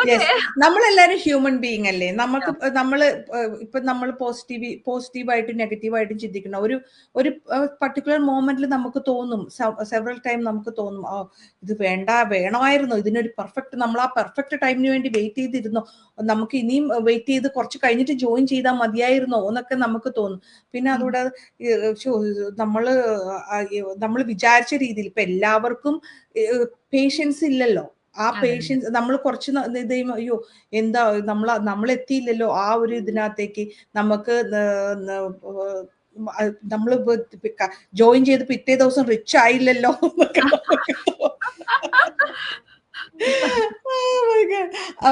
Yes, നമ്മളെല്ലാരും ഹ്യൂമൻ ബീയിങ് അല്ലേ. നമ്മൾ പോസിറ്റീവായിട്ടും നെഗറ്റീവായിട്ടും ചിന്തിക്കണം. ഒരു പർട്ടിക്കുലർ മോമെന്റിൽ നമുക്ക് തോന്നും, സെവറൽ ടൈം നമുക്ക് തോന്നും, ഇത് വേണമായിരുന്നു, ഇതിനൊരു നമ്മൾ ആ പെർഫെക്റ്റ് ടൈമിന് വേണ്ടി വെയിറ്റ് ചെയ്തിരുന്നോ, നമുക്ക് ഇനിയും വെയിറ്റ് ചെയ്ത് കുറച്ച് കഴിഞ്ഞിട്ട് ജോയിൻ ചെയ്താൽ മതിയായിരുന്നോ എന്നൊക്കെ നമുക്ക് തോന്നും. പിന്നെ അതുകൂടെ നമ്മൾ വിചാരിച്ച രീതിയിൽ ഇപ്പൊ എല്ലാവർക്കും പേഷ്യൻസ് ഇല്ലല്ലോ. ആ പേഷ്യൻസ് നമ്മൾ കുറച്ച് ഇത് ചെയ്യുമ്പോൾ അയ്യോ എന്താ നമ്മൾ എത്തിയില്ലല്ലോ ആ ഒരു ഇതിനകത്തേക്ക്, നമുക്ക് നമ്മൾ ജോയിൻ ചെയ്ത് പിറ്റേ ദിവസം റിച്ച് ആയില്ലല്ലോ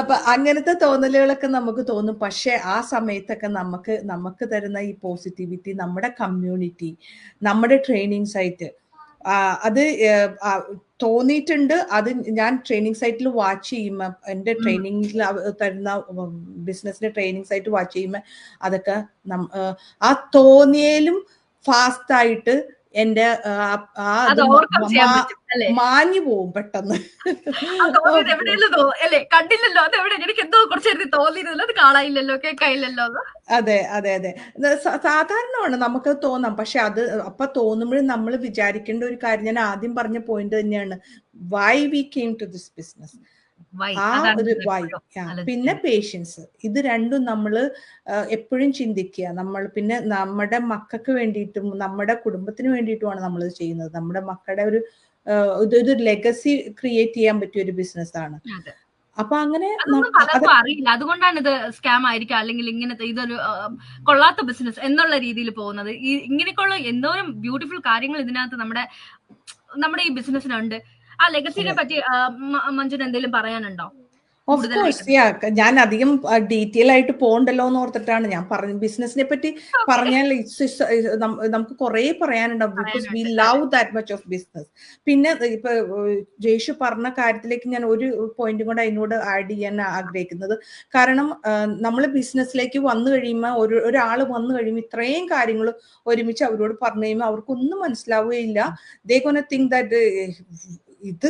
അപ്പൊ അങ്ങനത്തെ തോന്നലുകളൊക്കെ നമുക്ക് തോന്നും. പക്ഷെ ആ സമയത്തൊക്കെ നമുക്ക് തരുന്ന ഈ പോസിറ്റിവിറ്റി, നമ്മുടെ കമ്മ്യൂണിറ്റി, നമ്മുടെ ട്രെയിനിങ് സൈറ്റ്, അത് തോന്നിയിട്ടുണ്ട്. അത് ഞാൻ ട്രെയിനിങ് സൈറ്റിൽ വാച്ച് ചെയ്യുമ്പോൾ, എൻ്റെ ട്രെയിനിങ്ങിൽ തരുന്ന ബിസിനസിന്റെ ട്രെയിനിങ് സൈറ്റ് വാച്ച് ചെയ്യുമ്പോൾ അതൊക്കെ ആ തോന്നിയാലും ഫാസ്റ്റ് ആയിട്ട് എന്റെ മാഞ്ഞു പോവും പെട്ടെന്ന്. കണ്ടില്ലല്ലോ, അതെവിടെ, എനിക്ക് എന്തോ കുറച്ച് തോന്നിയിരുന്നല്ലോ, അത് കാണാനില്ലല്ലോ, കേൾക്കാനില്ലല്ലോ. അതെ, സാധാരണമാണ് നമുക്ക് തോന്നാം. പക്ഷെ അത് അപ്പൊ തോന്നുമ്പോഴും നമ്മൾ വിചാരിക്കേണ്ട ഒരു കാര്യം, ഞാൻ ആദ്യം പറഞ്ഞ പോയിന്റ് തന്നെയാണ്, why we came to this business. ആ ഒരു വൈ, പിന്നെ പേഷ്യൻസ്, ഇത് രണ്ടും നമ്മൾ എപ്പോഴും ചിന്തിക്കുക. പിന്നെ നമ്മുടെ മക്കൾക്ക് വേണ്ടിയിട്ടും നമ്മുടെ കുടുംബത്തിന് വേണ്ടിയിട്ടുമാണ് നമ്മൾ ചെയ്യുന്നത്. നമ്മുടെ മക്കളുടെ ഇതൊരു ലെഗസി ക്രിയേറ്റ് ചെയ്യാൻ പറ്റിയ ഒരു ബിസിനസ് ആണ്. അപ്പൊ അങ്ങനെ അറിയില്ല, അതുകൊണ്ടാണ് ഇത് സ്കാം ആയിരിക്കാം, അല്ലെങ്കിൽ ഇങ്ങനത്തെ ഇതൊരു കൊള്ളാത്ത ബിസിനസ് എന്നുള്ള രീതിയിൽ പോകുന്നത്. ഇങ്ങനെയൊക്കെയുള്ള എന്തോരം ബ്യൂട്ടിഫുൾ കാര്യങ്ങൾ ഇതിനകത്ത് നമ്മുടെ ഈ ബിസിനസ്സിനുണ്ട്. ആ ലെഗസിനെ പറ്റി മഞ്ജുന് എന്തെങ്കിലും പറയാനുണ്ടോ? ഓഫ് കോഴ്സ്, ഞാൻ അധികം ഡീറ്റെയിൽ ആയിട്ട് പോകണ്ടല്ലോ എന്ന് ഓർത്തിട്ടാണ് ഞാൻ പറഞ്ഞത്. ബിസിനസിനെ പറ്റി പറഞ്ഞാൽ നമുക്ക് കുറെ പറയാനുണ്ടാവും, because we love that much of business. പിന്നെ ഇപ്പൊ ജേഷു പറഞ്ഞ കാര്യത്തിലേക്ക് ഞാൻ ഒരു പോയിന്റും കൂടെ അതിനോട് ആഡ് ചെയ്യാൻ ആഗ്രഹിക്കുന്നത്, കാരണം നമ്മൾ ബിസിനസ്സിലേക്ക് വന്നു കഴിയുമ്പോൾ, ഒരാൾ വന്നു കഴിയുമ്പോൾ ഇത്രയും കാര്യങ്ങൾ ഒരുമിച്ച് അവരോട് പറഞ്ഞു കഴിയുമ്പോൾ അവർക്കൊന്നും മനസ്സിലാവുകയില്ല. ദേ ഗോണ തിങ്ക് ദാറ്റ് ഇത്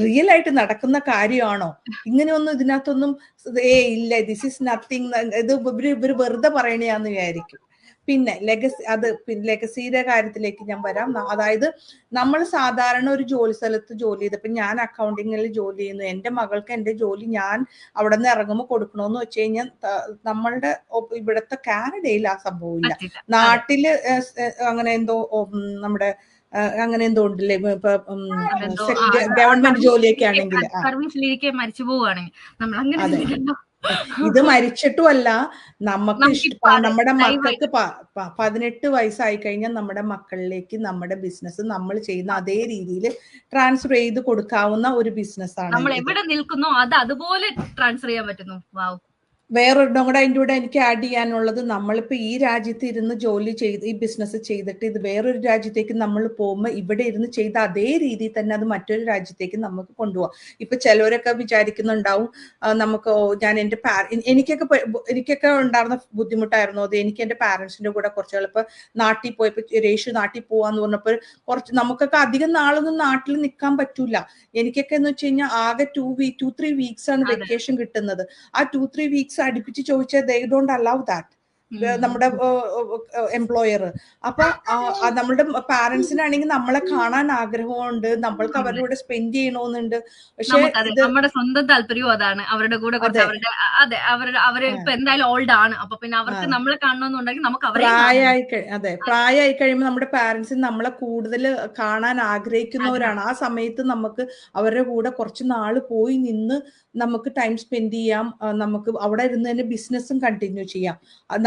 റിയൽ ആയിട്ട് നടക്കുന്ന കാര്യമാണോ, ഇങ്ങനെയൊന്നും ഇതിനകത്തൊന്നും ഇല്ല, ദിസ് ഈസ് നത്തിങ്, ഇത് ഇവര് വെറുതെ പറയണയാന്ന് വിചാരിക്കും. പിന്നെ ലെഗസിയുടെ കാര്യത്തിലേക്ക് ഞാൻ വരാം. അതായത് നമ്മൾ സാധാരണ ഒരു ജോലി സ്ഥലത്ത് ജോലി ചെയ്തപ്പോ, ഞാൻ അക്കൗണ്ടിങ്ങിൽ ജോലി ചെയ്യുന്നു, എന്റെ മകൾക്ക് എന്റെ ജോലി ഞാൻ അവിടെ നിന്ന് ഇറങ്ങുമ്പോൾ കൊടുക്കണോന്ന് വെച്ച് കഴിഞ്ഞാൽ, നമ്മളുടെ ഇവിടുത്തെ കാനഡയിൽ ആ സംഭവമില്ല. നാട്ടില് അങ്ങനെ എന്തോ നമ്മുടെ അങ്ങനെ എന്തോ ഉണ്ടല്ലേ, ഇപ്പൊ ഗവൺമെന്റ് ജോലിയൊക്കെ ആണെങ്കിൽ മരിച്ചു പോവുകയാണെങ്കിൽ നമ്മൾ അങ്ങനെ. ഇത് മരിച്ചിട്ടും അല്ല, നമുക്ക് നമ്മുടെ മക്കൾക്ക് 18 വയസ്സായി കഴിഞ്ഞാൽ നമ്മുടെ മക്കളിലേക്ക് നമ്മുടെ ബിസിനസ് നമ്മൾ ചെയ്യുന്ന അതേ രീതിയിൽ ട്രാൻസ്ഫർ ചെയ്ത് കൊടുക്കാവുന്ന ഒരു ബിസിനസ് ആണ്. നമ്മൾ എവിടെ നിൽക്കുന്നോ അത് അതുപോലെ ട്രാൻസ്ഫർ ചെയ്യാൻ പറ്റുന്നു. വാവ്. വേറൊരെണ്ണം കൂടെ അതിൻ്റെ കൂടെ എനിക്ക് ആഡ് ചെയ്യാനുള്ളത്, നമ്മളിപ്പോൾ ഈ രാജ്യത്ത് ഇരുന്ന് ജോലി ചെയ്ത് ഈ ബിസിനസ് ചെയ്തിട്ട് ഇത് വേറൊരു രാജ്യത്തേക്ക് നമ്മൾ പോകുമ്പോൾ ഇവിടെ ഇരുന്ന് ചെയ്ത അതേ രീതിയിൽ തന്നെ അത് മറ്റൊരു രാജ്യത്തേക്ക് നമുക്ക് കൊണ്ടുപോകാം. ഇപ്പൊ ചിലവരൊക്കെ വിചാരിക്കുന്നുണ്ടാവും, നമുക്ക് ഞാൻ എൻ്റെ എനിക്കൊക്കെ ഉണ്ടായിരുന്ന ബുദ്ധിമുട്ടായിരുന്നു അത്. എനിക്ക് എൻ്റെ പാരൻസിന്റെ കൂടെ കുറച്ച് എളുപ്പം നാട്ടിൽ പോയപ്പോൾ, രേഷു നാട്ടിൽ പോവാന്ന് പറഞ്ഞപ്പോൾ നമുക്കൊക്കെ അധികം നാളൊന്നും നാട്ടിൽ നിൽക്കാൻ പറ്റൂല. എനിക്കൊക്കെ എന്ന് വെച്ച് കഴിഞ്ഞാൽ ആകെ 2-3 വീക്സ് ആണ് വെക്കേഷൻ കിട്ടുന്നത്. ആ 2-3 വീക്സ് അടുപ്പിച്ച് ചോദിച്ചാൽ they don't allow that. നമ്മുടെ എംപ്ലോയർ. അപ്പൊ നമ്മളുടെ പാരന്റ്സിനാണെങ്കിൽ നമ്മളെ കാണാൻ ആഗ്രഹമുണ്ട്, നമ്മൾക്ക് അവരുടെ കൂടെ സ്പെൻഡ് ചെയ്യണമെന്നുണ്ട്. പക്ഷെ നമുക്കതെ നമ്മുടെ സ്വന്തം താല്പര്യവും അതാണ്, അവരുടെ കൂടെ കുറച്ച് അതെ, അതെ അവര് ഇപ്പൊ എന്തായാലും ഓൾഡ് ആണ്, അപ്പൊ പിന്നെ അവർക്ക് നമ്മളെ കാണണമെന്നുണ്ടെങ്കിൽ നമുക്ക് അവരെ പ്രായമായി കഴിയുമ്പോൾ നമ്മുടെ പാരന്റ്സ് നമ്മളെ കൂടുതൽ കാണാൻ ആഗ്രഹിക്കുന്നവരാണ്. ആ സമയത്ത് നമുക്ക് അവരുടെ കൂടെ കുറച്ച് നാള് പോയി നിന്ന് നമുക്ക് ടൈം സ്പെൻഡ് ചെയ്യാം. നമുക്ക് അവിടെ ഇരുന്ന് തന്നെ ബിസിനസ്സും കണ്ടിന്യൂ ചെയ്യാം.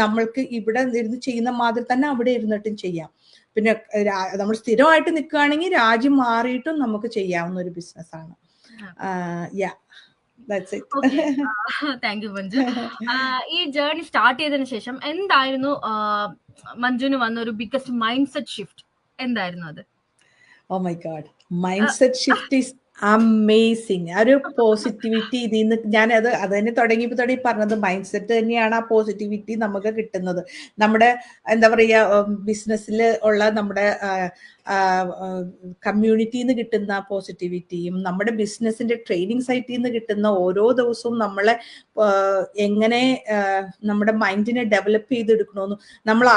നമ്മൾക്ക് ഇവിടെ ഇരുന്ന് ചെയ്യുന്ന മാതിരി തന്നെ അവിടെ ഇരുന്നിട്ടും ചെയ്യാം. പിന്നെ നമ്മൾ സ്ഥിരമായിട്ട് നിൽക്കുകയാണെങ്കിൽ രാജ്യം മാറിയിട്ടും നമുക്ക് ചെയ്യാവുന്ന ഒരു ബിസിനസ്സാണ്. Thank you Manju. ഈ ജേർണി സ്റ്റാർട്ട് ചെയ്തതിനു ശേഷം എന്തായിരുന്നു മഞ്ജുവിന് വന്ന ഒരു ബിഗ്ഗസ്റ്റ് മൈൻഡ് സെറ്റ് ഷിഫ്റ്റ്, എന്തായിരുന്നു അത്? Oh my god, mind set shift is amazing. ആ ഒരു പോസിറ്റിവിറ്റി ഇതിൽ നിന്ന് ഞാൻ അത് തന്നെ തുടങ്ങി പറഞ്ഞത്, മൈൻഡ് സെറ്റ് തന്നെയാണ് ആ പോസിറ്റിവിറ്റി നമുക്ക് കിട്ടുന്നത്. നമ്മുടെ എന്താ പറയുക, ബിസിനസ്സിൽ ഉള്ള നമ്മുടെ കമ്മ്യൂണിറ്റിയിൽ നിന്ന് കിട്ടുന്ന പോസിറ്റിവിറ്റിയും നമ്മുടെ ബിസിനസ്സിന്റെ ട്രെയിനിങ് സൈറ്റിൽ നിന്ന് കിട്ടുന്ന ഓരോ ദിവസവും നമ്മളെ എങ്ങനെ നമ്മുടെ മൈൻഡിനെ ഡെവലപ്പ് ചെയ്തെടുക്കണമെന്നും നമ്മൾ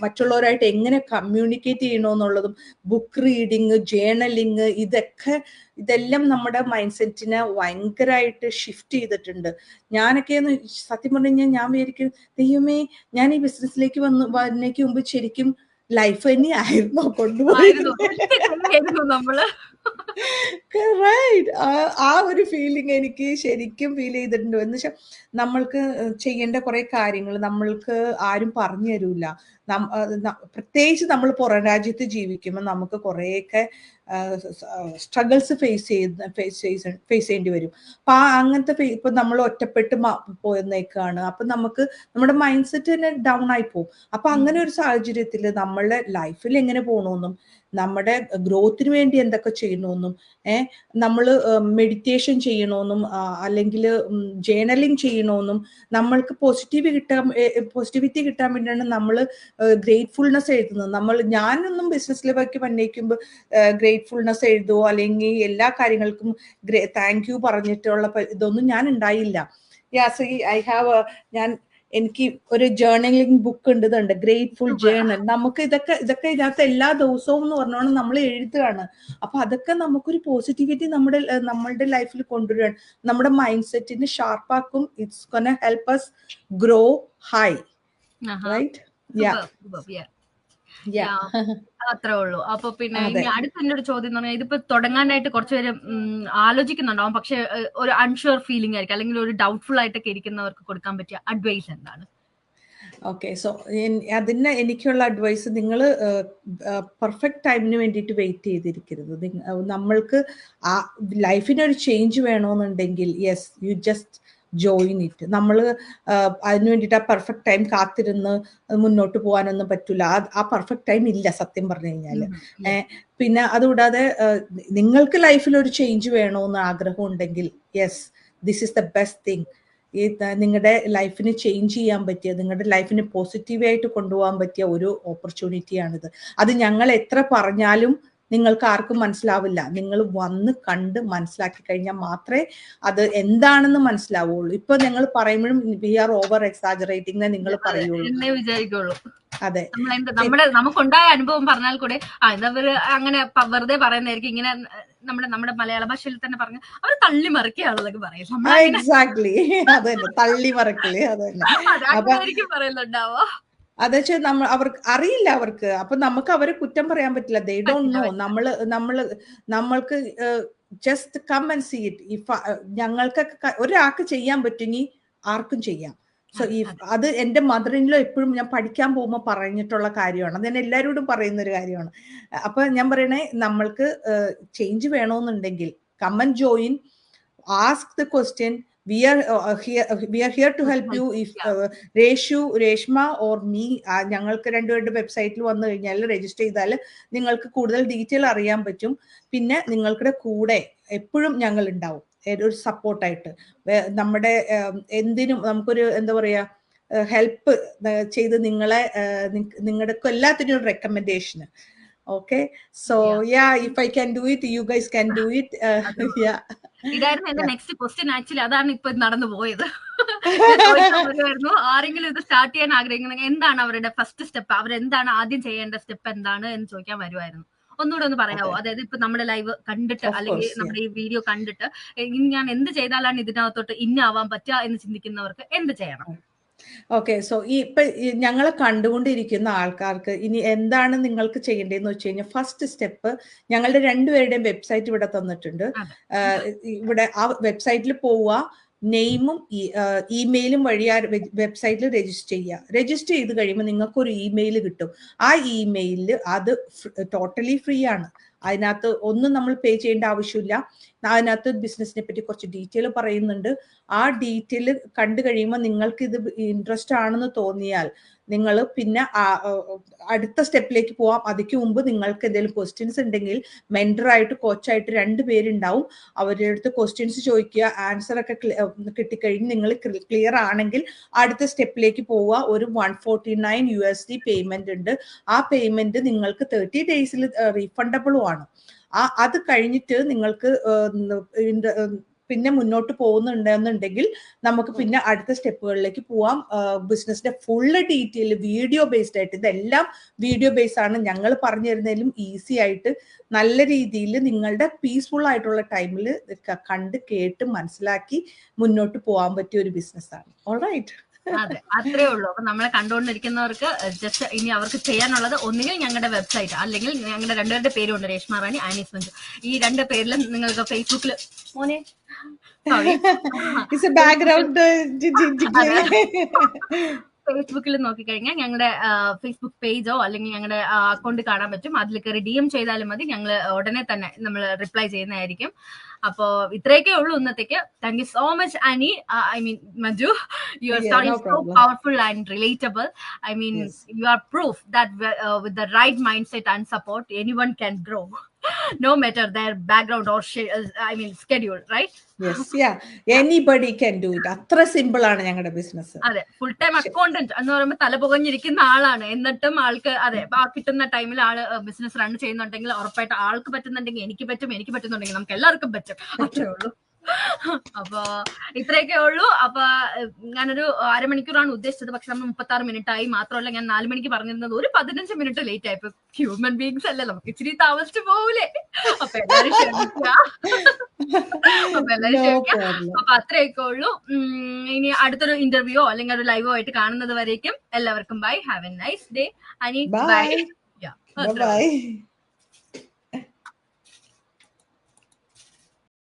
മറ്റുള്ളവരായിട്ട് എങ്ങനെ കമ്മ്യൂണിക്കേറ്റ് ചെയ്യണമെന്നുള്ളതും, ബുക്ക് റീഡിങ്, ജേർണലിങ്, ഇതെല്ലാം നമ്മുടെ മൈൻഡ് സെറ്റിനെ ഭയങ്കരമായിട്ട് ഷിഫ്റ്റ് ചെയ്തിട്ടുണ്ട്. ഞാനൊക്കെ സത്യം പറഞ്ഞു കഴിഞ്ഞാൽ ഞാൻ വിചാരിക്കും, ദൈവമേ, ഞാൻ ഈ ബിസിനസ്സിലേക്ക് വന്നേക്ക് മുമ്പ് ശരിക്കും ലൈഫ് തന്നെയായിരുന്നോ കൊണ്ടുപോയത്. ആ ഒരു ഫീലിംഗ് എനിക്ക് ശരിക്കും ഫീൽ ചെയ്തിട്ടുണ്ട്. എന്ന് വെച്ചാൽ നമ്മൾക്ക് ചെയ്യേണ്ട കുറെ കാര്യങ്ങൾ നമ്മൾക്ക് ആരും പറഞ്ഞു തരൂല. പ്രത്യേകിച്ച് നമ്മൾ പുറം രാജ്യത്ത് ജീവിക്കുമ്പോൾ നമുക്ക് കുറേയൊക്കെ സ്ട്രഗിൾസ് ഫേസ് ചെയ്യേണ്ടി വരും. അപ്പൊ അങ്ങനത്തെ ഇപ്പൊ നമ്മൾ ഒറ്റപ്പെട്ട് പോയേക്കാണ്. അപ്പൊ നമുക്ക് നമ്മുടെ മൈൻഡ് സെറ്റ് തന്നെ ഡൗൺ ആയി പോകും. അപ്പൊ അങ്ങനെ ഒരു സാഹചര്യത്തിൽ നമ്മളുടെ ലൈഫിൽ എങ്ങനെ പോകണമെന്നും നമ്മുടെ ഗ്രോത്തിന് വേണ്ടി എന്തൊക്കെ ചെയ്യണമെന്നും നമ്മൾ മെഡിറ്റേഷൻ ചെയ്യണമെന്നും അല്ലെങ്കിൽ ജേർണലിംഗ് ചെയ്യണമെന്നും നമ്മൾക്ക് പോസിറ്റിവിറ്റി കിട്ടാൻ വേണ്ടിയാണ് നമ്മൾ ഗ്രേറ്റ്ഫുൾനെസ് എഴുതുന്നത്. ഞാനൊന്നും ബിസിനസ്സിലേക്ക് വന്നേക്കുമ്പോൾ ഗ്രേറ്റ്ഫുൾനെസ് എഴുതുമോ അല്ലെങ്കിൽ എല്ലാ കാര്യങ്ങൾക്കും താങ്ക് യു പറഞ്ഞിട്ടുള്ള ഇതൊന്നും ഞാൻ ഉണ്ടായില്ല. എനിക്ക് ഒരു ജേർണലിംഗ് ബുക്ക് ഉണ്ട്, ഗ്രേറ്റ്ഫുൾ ജേർണൽ. നമുക്ക് ഇതൊക്കെ ഇതിനകത്ത് എല്ലാ ദിവസവും എന്ന് പറഞ്ഞോണം നമ്മൾ എഴുതുകയാണ്. അപ്പൊ അതൊക്കെ നമുക്കൊരു പോസിറ്റിവിറ്റി നമ്മളുടെ ലൈഫിൽ കൊണ്ടുവരികയാണ്. നമ്മുടെ മൈൻഡ് സെറ്റിനെ ഷാർപ്പാക്കും. It's gonna help us grow high, right? അത്രേ ഉള്ളൂ. അപ്പൊ പിന്നെ ഇനി അടുത്ത എന്റെ ഒരു ചോദ്യം എന്ന് പറഞ്ഞാൽ, ഇതിപ്പോ തുടങ്ങാനായിട്ട് കുറച്ചുപേര് ആലോചിക്കുന്നുണ്ടാവും, പക്ഷെ ഒരു അൺഷുവർ ഫീലിംഗ് ആയിരിക്കും, അല്ലെങ്കിൽ ഒരു ഡൗട്ട്ഫുൾ ആയിട്ടൊക്കെ ഇരിക്കുന്നവർക്ക് കൊടുക്കാൻ പറ്റിയ അഡ്വൈസ് എന്താണ്? ഓക്കെ, സോ എനിക്കുള്ള അഡ്വൈസ്, നിങ്ങൾ പെർഫെക്റ്റ് ടൈമിന് വേണ്ടിയിട്ട് വെയിറ്റ് ചെയ്തിരിക്കരുത്. നമ്മൾക്ക് ആ ലൈഫിനൊരു ചേഞ്ച് വേണമെന്നുണ്ടെങ്കിൽ yes, you just join it. നമ്മൾ അതിന് വേണ്ടിയിട്ട് ആ പെർഫെക്റ്റ് ടൈം കാത്തിരുന്ന് മുന്നോട്ട് പോകാനൊന്നും പറ്റില്ല. ആ പെർഫെക്റ്റ് ടൈം ഇല്ല സത്യം പറഞ്ഞു കഴിഞ്ഞാൽ. പിന്നെ അതുകൂടാതെ നിങ്ങൾക്ക് ലൈഫിൽ ഒരു ചേഞ്ച് വേണമെന്ന് ആഗ്രഹം ഉണ്ടെങ്കിൽ yes, this is the best thing. നിങ്ങളുടെ ലൈഫിന് ചേഞ്ച് ചെയ്യാൻ പറ്റിയ, നിങ്ങളുടെ ലൈഫിന് പോസിറ്റീവായിട്ട് കൊണ്ടുപോകാൻ പറ്റിയ ഒരു ഓപ്പർച്യൂണിറ്റിയാണിത്. അത് ഞങ്ങൾ എത്ര പറഞ്ഞാലും നിങ്ങൾക്ക് ആർക്കും മനസ്സിലാവില്ല. നിങ്ങൾ വന്ന് കണ്ട് മനസ്സിലാക്കി കഴിഞ്ഞാൽ മാത്രമേ അത് എന്താണെന്ന് മനസ്സിലാവുള്ളൂ. ഇപ്പൊ ഞങ്ങൾ പറയുമ്പോഴും വി ആർ ഓവർ എക്സാജറേറ്റിംഗ് നിങ്ങൾ പറയുള്ളൂ. അതെ, നമുക്കുണ്ടായ അനുഭവം പറഞ്ഞാൽ കൂടെ അങ്ങനെ വെറുതെ പറയുന്നതായിരിക്കും. ഇങ്ങനെ നമ്മുടെ മലയാള ഭാഷയിൽ തന്നെ പറഞ്ഞ അവർ തള്ളി മറിക്കുകയാണെന്നൊക്കെ പറയും. എക്സാക്ട്ലി, അതന്നെ, തള്ളി മറക്കല്. അതന്നെ പറയുന്നുണ്ടാവോ? അതെച്ചാ അവർക്ക് അറിയില്ല അവർക്ക്. അപ്പൊ നമുക്ക് അവരെ കുറ്റം പറയാൻ പറ്റില്ല. They don't know. നമ്മൾക്ക് just come and see it. ഞങ്ങൾക്കൊക്കെ ഒരാൾക്ക് ചെയ്യാൻ പറ്റുമെങ്കിൽ ആർക്കും ചെയ്യാം. സോ അത് എന്റെ മദറിനിലോ എപ്പോഴും ഞാൻ പഠിക്കാൻ പോകുമ്പോൾ പറഞ്ഞിട്ടുള്ള കാര്യമാണ്. അത് ഞാൻ എല്ലാവരോടും പറയുന്ന ഒരു കാര്യമാണ്. അപ്പൊ ഞാൻ പറയണേ, നമ്മൾക്ക് ചേഞ്ച് വേണമെന്നുണ്ടെങ്കിൽ come and join, ask the question. We are here to help you. If Reshu, Reshma or me, ഞങ്ങൾക്ക് രണ്ടുപേരുടെ വെബ്സൈറ്റിൽ വന്നു കഴിഞ്ഞാൽ രജിസ്റ്റർ ചെയ്താൽ നിങ്ങൾക്ക് കൂടുതൽ ഡീറ്റെയിൽ അറിയാൻ പറ്റും. പിന്നെ നിങ്ങളുടെ കൂടെ എപ്പോഴും ഞങ്ങൾ ഉണ്ടാവും, ഒരു സപ്പോർട്ടായിട്ട്. നമ്മുടെ എന്തിനും നമുക്കൊരു എന്താ പറയാ, ഹെൽപ്പ് ചെയ്ത് നിങ്ങളുടെ എല്ലാത്തിനും ഒരു റെക്കമെൻഡേഷന്. Okay, so if I can do it, you guys can do it. ഇതായിരുന്നു എന്റെ നെക്സ്റ്റ് ക്വസ്റ്റ്യൻ. ആക്ച്വലി അതാണ് ഇപ്പൊ നടന്നു പോയത്. ഞാൻ ചോദിക്കാൻ വരുമായിരുന്നു, ആരെങ്കിലും ഇത് സ്റ്റാർട്ട് ചെയ്യാൻ ആഗ്രഹിക്കുന്നെങ്കിൽ എന്താണ് അവരുടെ ഫസ്റ്റ് സ്റ്റെപ്പ്, അവരെന്താണ് ആദ്യം ചെയ്യേണ്ട സ്റ്റെപ്പ് എന്താണ് എന്ന് ചോദിക്കാൻ വരുമായിരുന്നു. ഒന്നുകൂടെ ഒന്ന് പറയാവോ? അതായത് ഇപ്പൊ നമ്മുടെ ലൈവ് കണ്ടിട്ട് Of അല്ലെങ്കിൽ course, yeah. നമ്മുടെ ഈ വീഡിയോ കണ്ടിട്ട് ഇനി ഞാൻ എന്ത് ചെയ്താലാണ് ഇതിനകത്തോട്ട് ഇന്നാവാൻ പറ്റുക എന്ന് ചിന്തിക്കുന്നവർക്ക് എന്ത് ചെയ്യണം? ഓക്കെ, സോ ഇപ്പൊ ഞങ്ങളെ കണ്ടുകൊണ്ടിരിക്കുന്ന ആൾക്കാർക്ക് ഇനി എന്താണ് നിങ്ങൾക്ക് ചെയ്യേണ്ടതെന്ന് വെച്ച് കഴിഞ്ഞാൽ, ഫസ്റ്റ് സ്റ്റെപ്പ് ഞങ്ങളുടെ രണ്ടുപേരുടെയും വെബ്സൈറ്റ് ഇവിടെ തന്നിട്ടുണ്ട്. അതെ. ഇവിടെ ആ വെബ്സൈറ്റിൽ പോവുക, നെയിമും ഇമെയിലും വഴി ആ വെബ്സൈറ്റിൽ രജിസ്റ്റർ ചെയ്യുക. രജിസ്റ്റർ ചെയ്ത് കഴിയുമ്പോൾ നിങ്ങൾക്ക് ഒരു ഇമെയിൽ കിട്ടും. ആ ഇമെയിലിൽ അത് ടോട്ടലി ഫ്രീ ആണ്. അതിനകത്ത് ഒന്നും നമ്മൾ പേ ചെയ്യേണ്ട ആവശ്യമില്ല. അതിനകത്ത് ബിസിനസിനെ പറ്റി കുറച്ച് ഡീറ്റെയിൽ പറയുന്നുണ്ട്. ആ ഡീറ്റെയിൽ കണ്ടു കഴിയുമ്പോൾ നിങ്ങൾക്ക് ഇത് ഇൻട്രസ്റ്റ് ആണെന്ന് തോന്നിയാൽ നിങ്ങൾ പിന്നെ അടുത്ത സ്റ്റെപ്പിലേക്ക് പോവാം. അതിക്ക് മുമ്പ് നിങ്ങൾക്ക് എന്തെങ്കിലും ക്വസ്റ്റ്യൻസ് ഉണ്ടെങ്കിൽ മെന്ററായിട്ട് കോച്ചായിട്ട് 2 പേരുണ്ടാവും. അവരുടെ അടുത്ത് ക്വസ്റ്റ്യൻസ് ചോദിക്കുക. ആൻസർ ഒക്കെ കിട്ടിക്കഴിഞ്ഞ് നിങ്ങൾ ക്ലിയർ ആണെങ്കിൽ അടുത്ത സ്റ്റെപ്പിലേക്ക് പോവുക. ഒരു $149 പേയ്മെന്റ് ഉണ്ട്. ആ പേയ്മെന്റ് നിങ്ങൾക്ക് 30 ഡേയ്സിൽ റീഫണ്ടബിളും ആണ്. അത് കഴിഞ്ഞിട്ട് നിങ്ങൾക്ക് പിന്നെ മുന്നോട്ട് പോകുന്നുണ്ടെന്നുണ്ടെങ്കിൽ നമുക്ക് പിന്നെ അടുത്ത സ്റ്റെപ്പുകളിലേക്ക് പോവാം. ബിസിനസിന്റെ ഫുള്ള് ഡീറ്റെയിൽ വീഡിയോ ബേസ്ഡ് ആയിട്ട്, ഇതെല്ലാം വീഡിയോ ബേസ് ആണ്. ഞങ്ങൾ പറഞ്ഞു തരുന്നതിലും ഈസി ആയിട്ട് നല്ല രീതിയിൽ നിങ്ങളുടെ പീസ്ഫുൾ ആയിട്ടുള്ള ടൈമിൽ കണ്ട് കേട്ട് മനസ്സിലാക്കി മുന്നോട്ട് പോകാൻ പറ്റിയ ഒരു ബിസിനസ്സാണ്. ഓൾറൈറ്റ്. അതെ, അത്രേ ഉള്ളൂ. അപ്പൊ നമ്മളെ കണ്ടുകൊണ്ടിരിക്കുന്നവർക്ക് ജസ്റ്റ് ഇനി അവർക്ക് ചെയ്യാനുള്ളത് ഒന്നുകിൽ ഞങ്ങളുടെ വെബ്സൈറ്റ്, അല്ലെങ്കിൽ ഞങ്ങളുടെ 2 പേരുടെ പേരുണ്ട്, രേഷ്മ റാണി, ആനീസ് മഞ്ജു. ഈ 2 പേരിലും നിങ്ങൾക്ക് ഫേസ്ബുക്കിൽ മോനെ ഫേസ്ബുക്കിൽ നോക്കിക്കഴിഞ്ഞാൽ ഞങ്ങളുടെ ഫേസ്ബുക്ക് പേജോ അല്ലെങ്കിൽ ഞങ്ങളുടെ അക്കൗണ്ട് കാണാൻ പറ്റും. അതിൽ കയറി DM ചെയ്താലും മതി, ഞങ്ങൾ ഉടനെ തന്നെ നമ്മൾ റിപ്ലൈ ചെയ്യുന്നതായിരിക്കും. അപ്പോ ഇത്രയൊക്കെ ഉള്ളൂ ഇന്നത്തേക്ക്. Thank you so much Annie, I mean Manju. Your story is so powerful and relatable. I mean, you are proof that with the right mindset and support, anyone can grow, no matter their background or schedule, right? Yes, yeah. Anybody can do it. അത്ര simple ആണ് ഞങ്ങളുടെ business. അതെ, full time accountant എന്ന് പറയുമ്പോൾ തല പുകഞ്ഞിരിക്കുന്ന ആളാണ്. എന്നിട്ടും ആൾക്ക് അതെ കിട്ടുന്ന ടൈമിൽ ആള് ബിസിനസ് റൺ ചെയ്യുന്നുണ്ടെങ്കിൽ ഉറപ്പായിട്ട് ആൾക്ക് പറ്റുന്നുണ്ടെങ്കിൽ എനിക്ക് പറ്റും, എനിക്ക് പറ്റുന്നുണ്ടെങ്കിൽ നമുക്ക് എല്ലാവർക്കും പറ്റും. അത്രേ ഉള്ളൂ. അപ്പൊ ഇത്രയൊക്കെ ഉള്ളൂ. അപ്പൊ ഞാനൊരു അരമണിക്കൂറാണ് ഉദ്ദേശിച്ചത്, പക്ഷെ നമ്മൾ 36 മിനിറ്റ് ആയി. മാത്രമല്ല ഞാൻ 4 മണിക്ക് പറഞ്ഞിരുന്നത് ഒരു 15 മിനിറ്റ് ലേറ്റ് ആയിപ്പോ. ഹ്യൂമൻ ബീങ്സ് അല്ലേ, നമുക്ക് ഇച്ചിരി താമസിച്ചു പോകൂലേ. അപ്പൊ എല്ലാരും ക്ഷമിക്കുക. അപ്പൊ അത്രയൊക്കെ ഉള്ളൂ. ഇനി അടുത്തൊരു ഇന്റർവ്യൂയോ അല്ലെങ്കിൽ ഒരു ലൈവോ ആയിട്ട് കാണുന്നത് വരേക്കും എല്ലാവർക്കും bye. Have a nice day. Ani bye. By.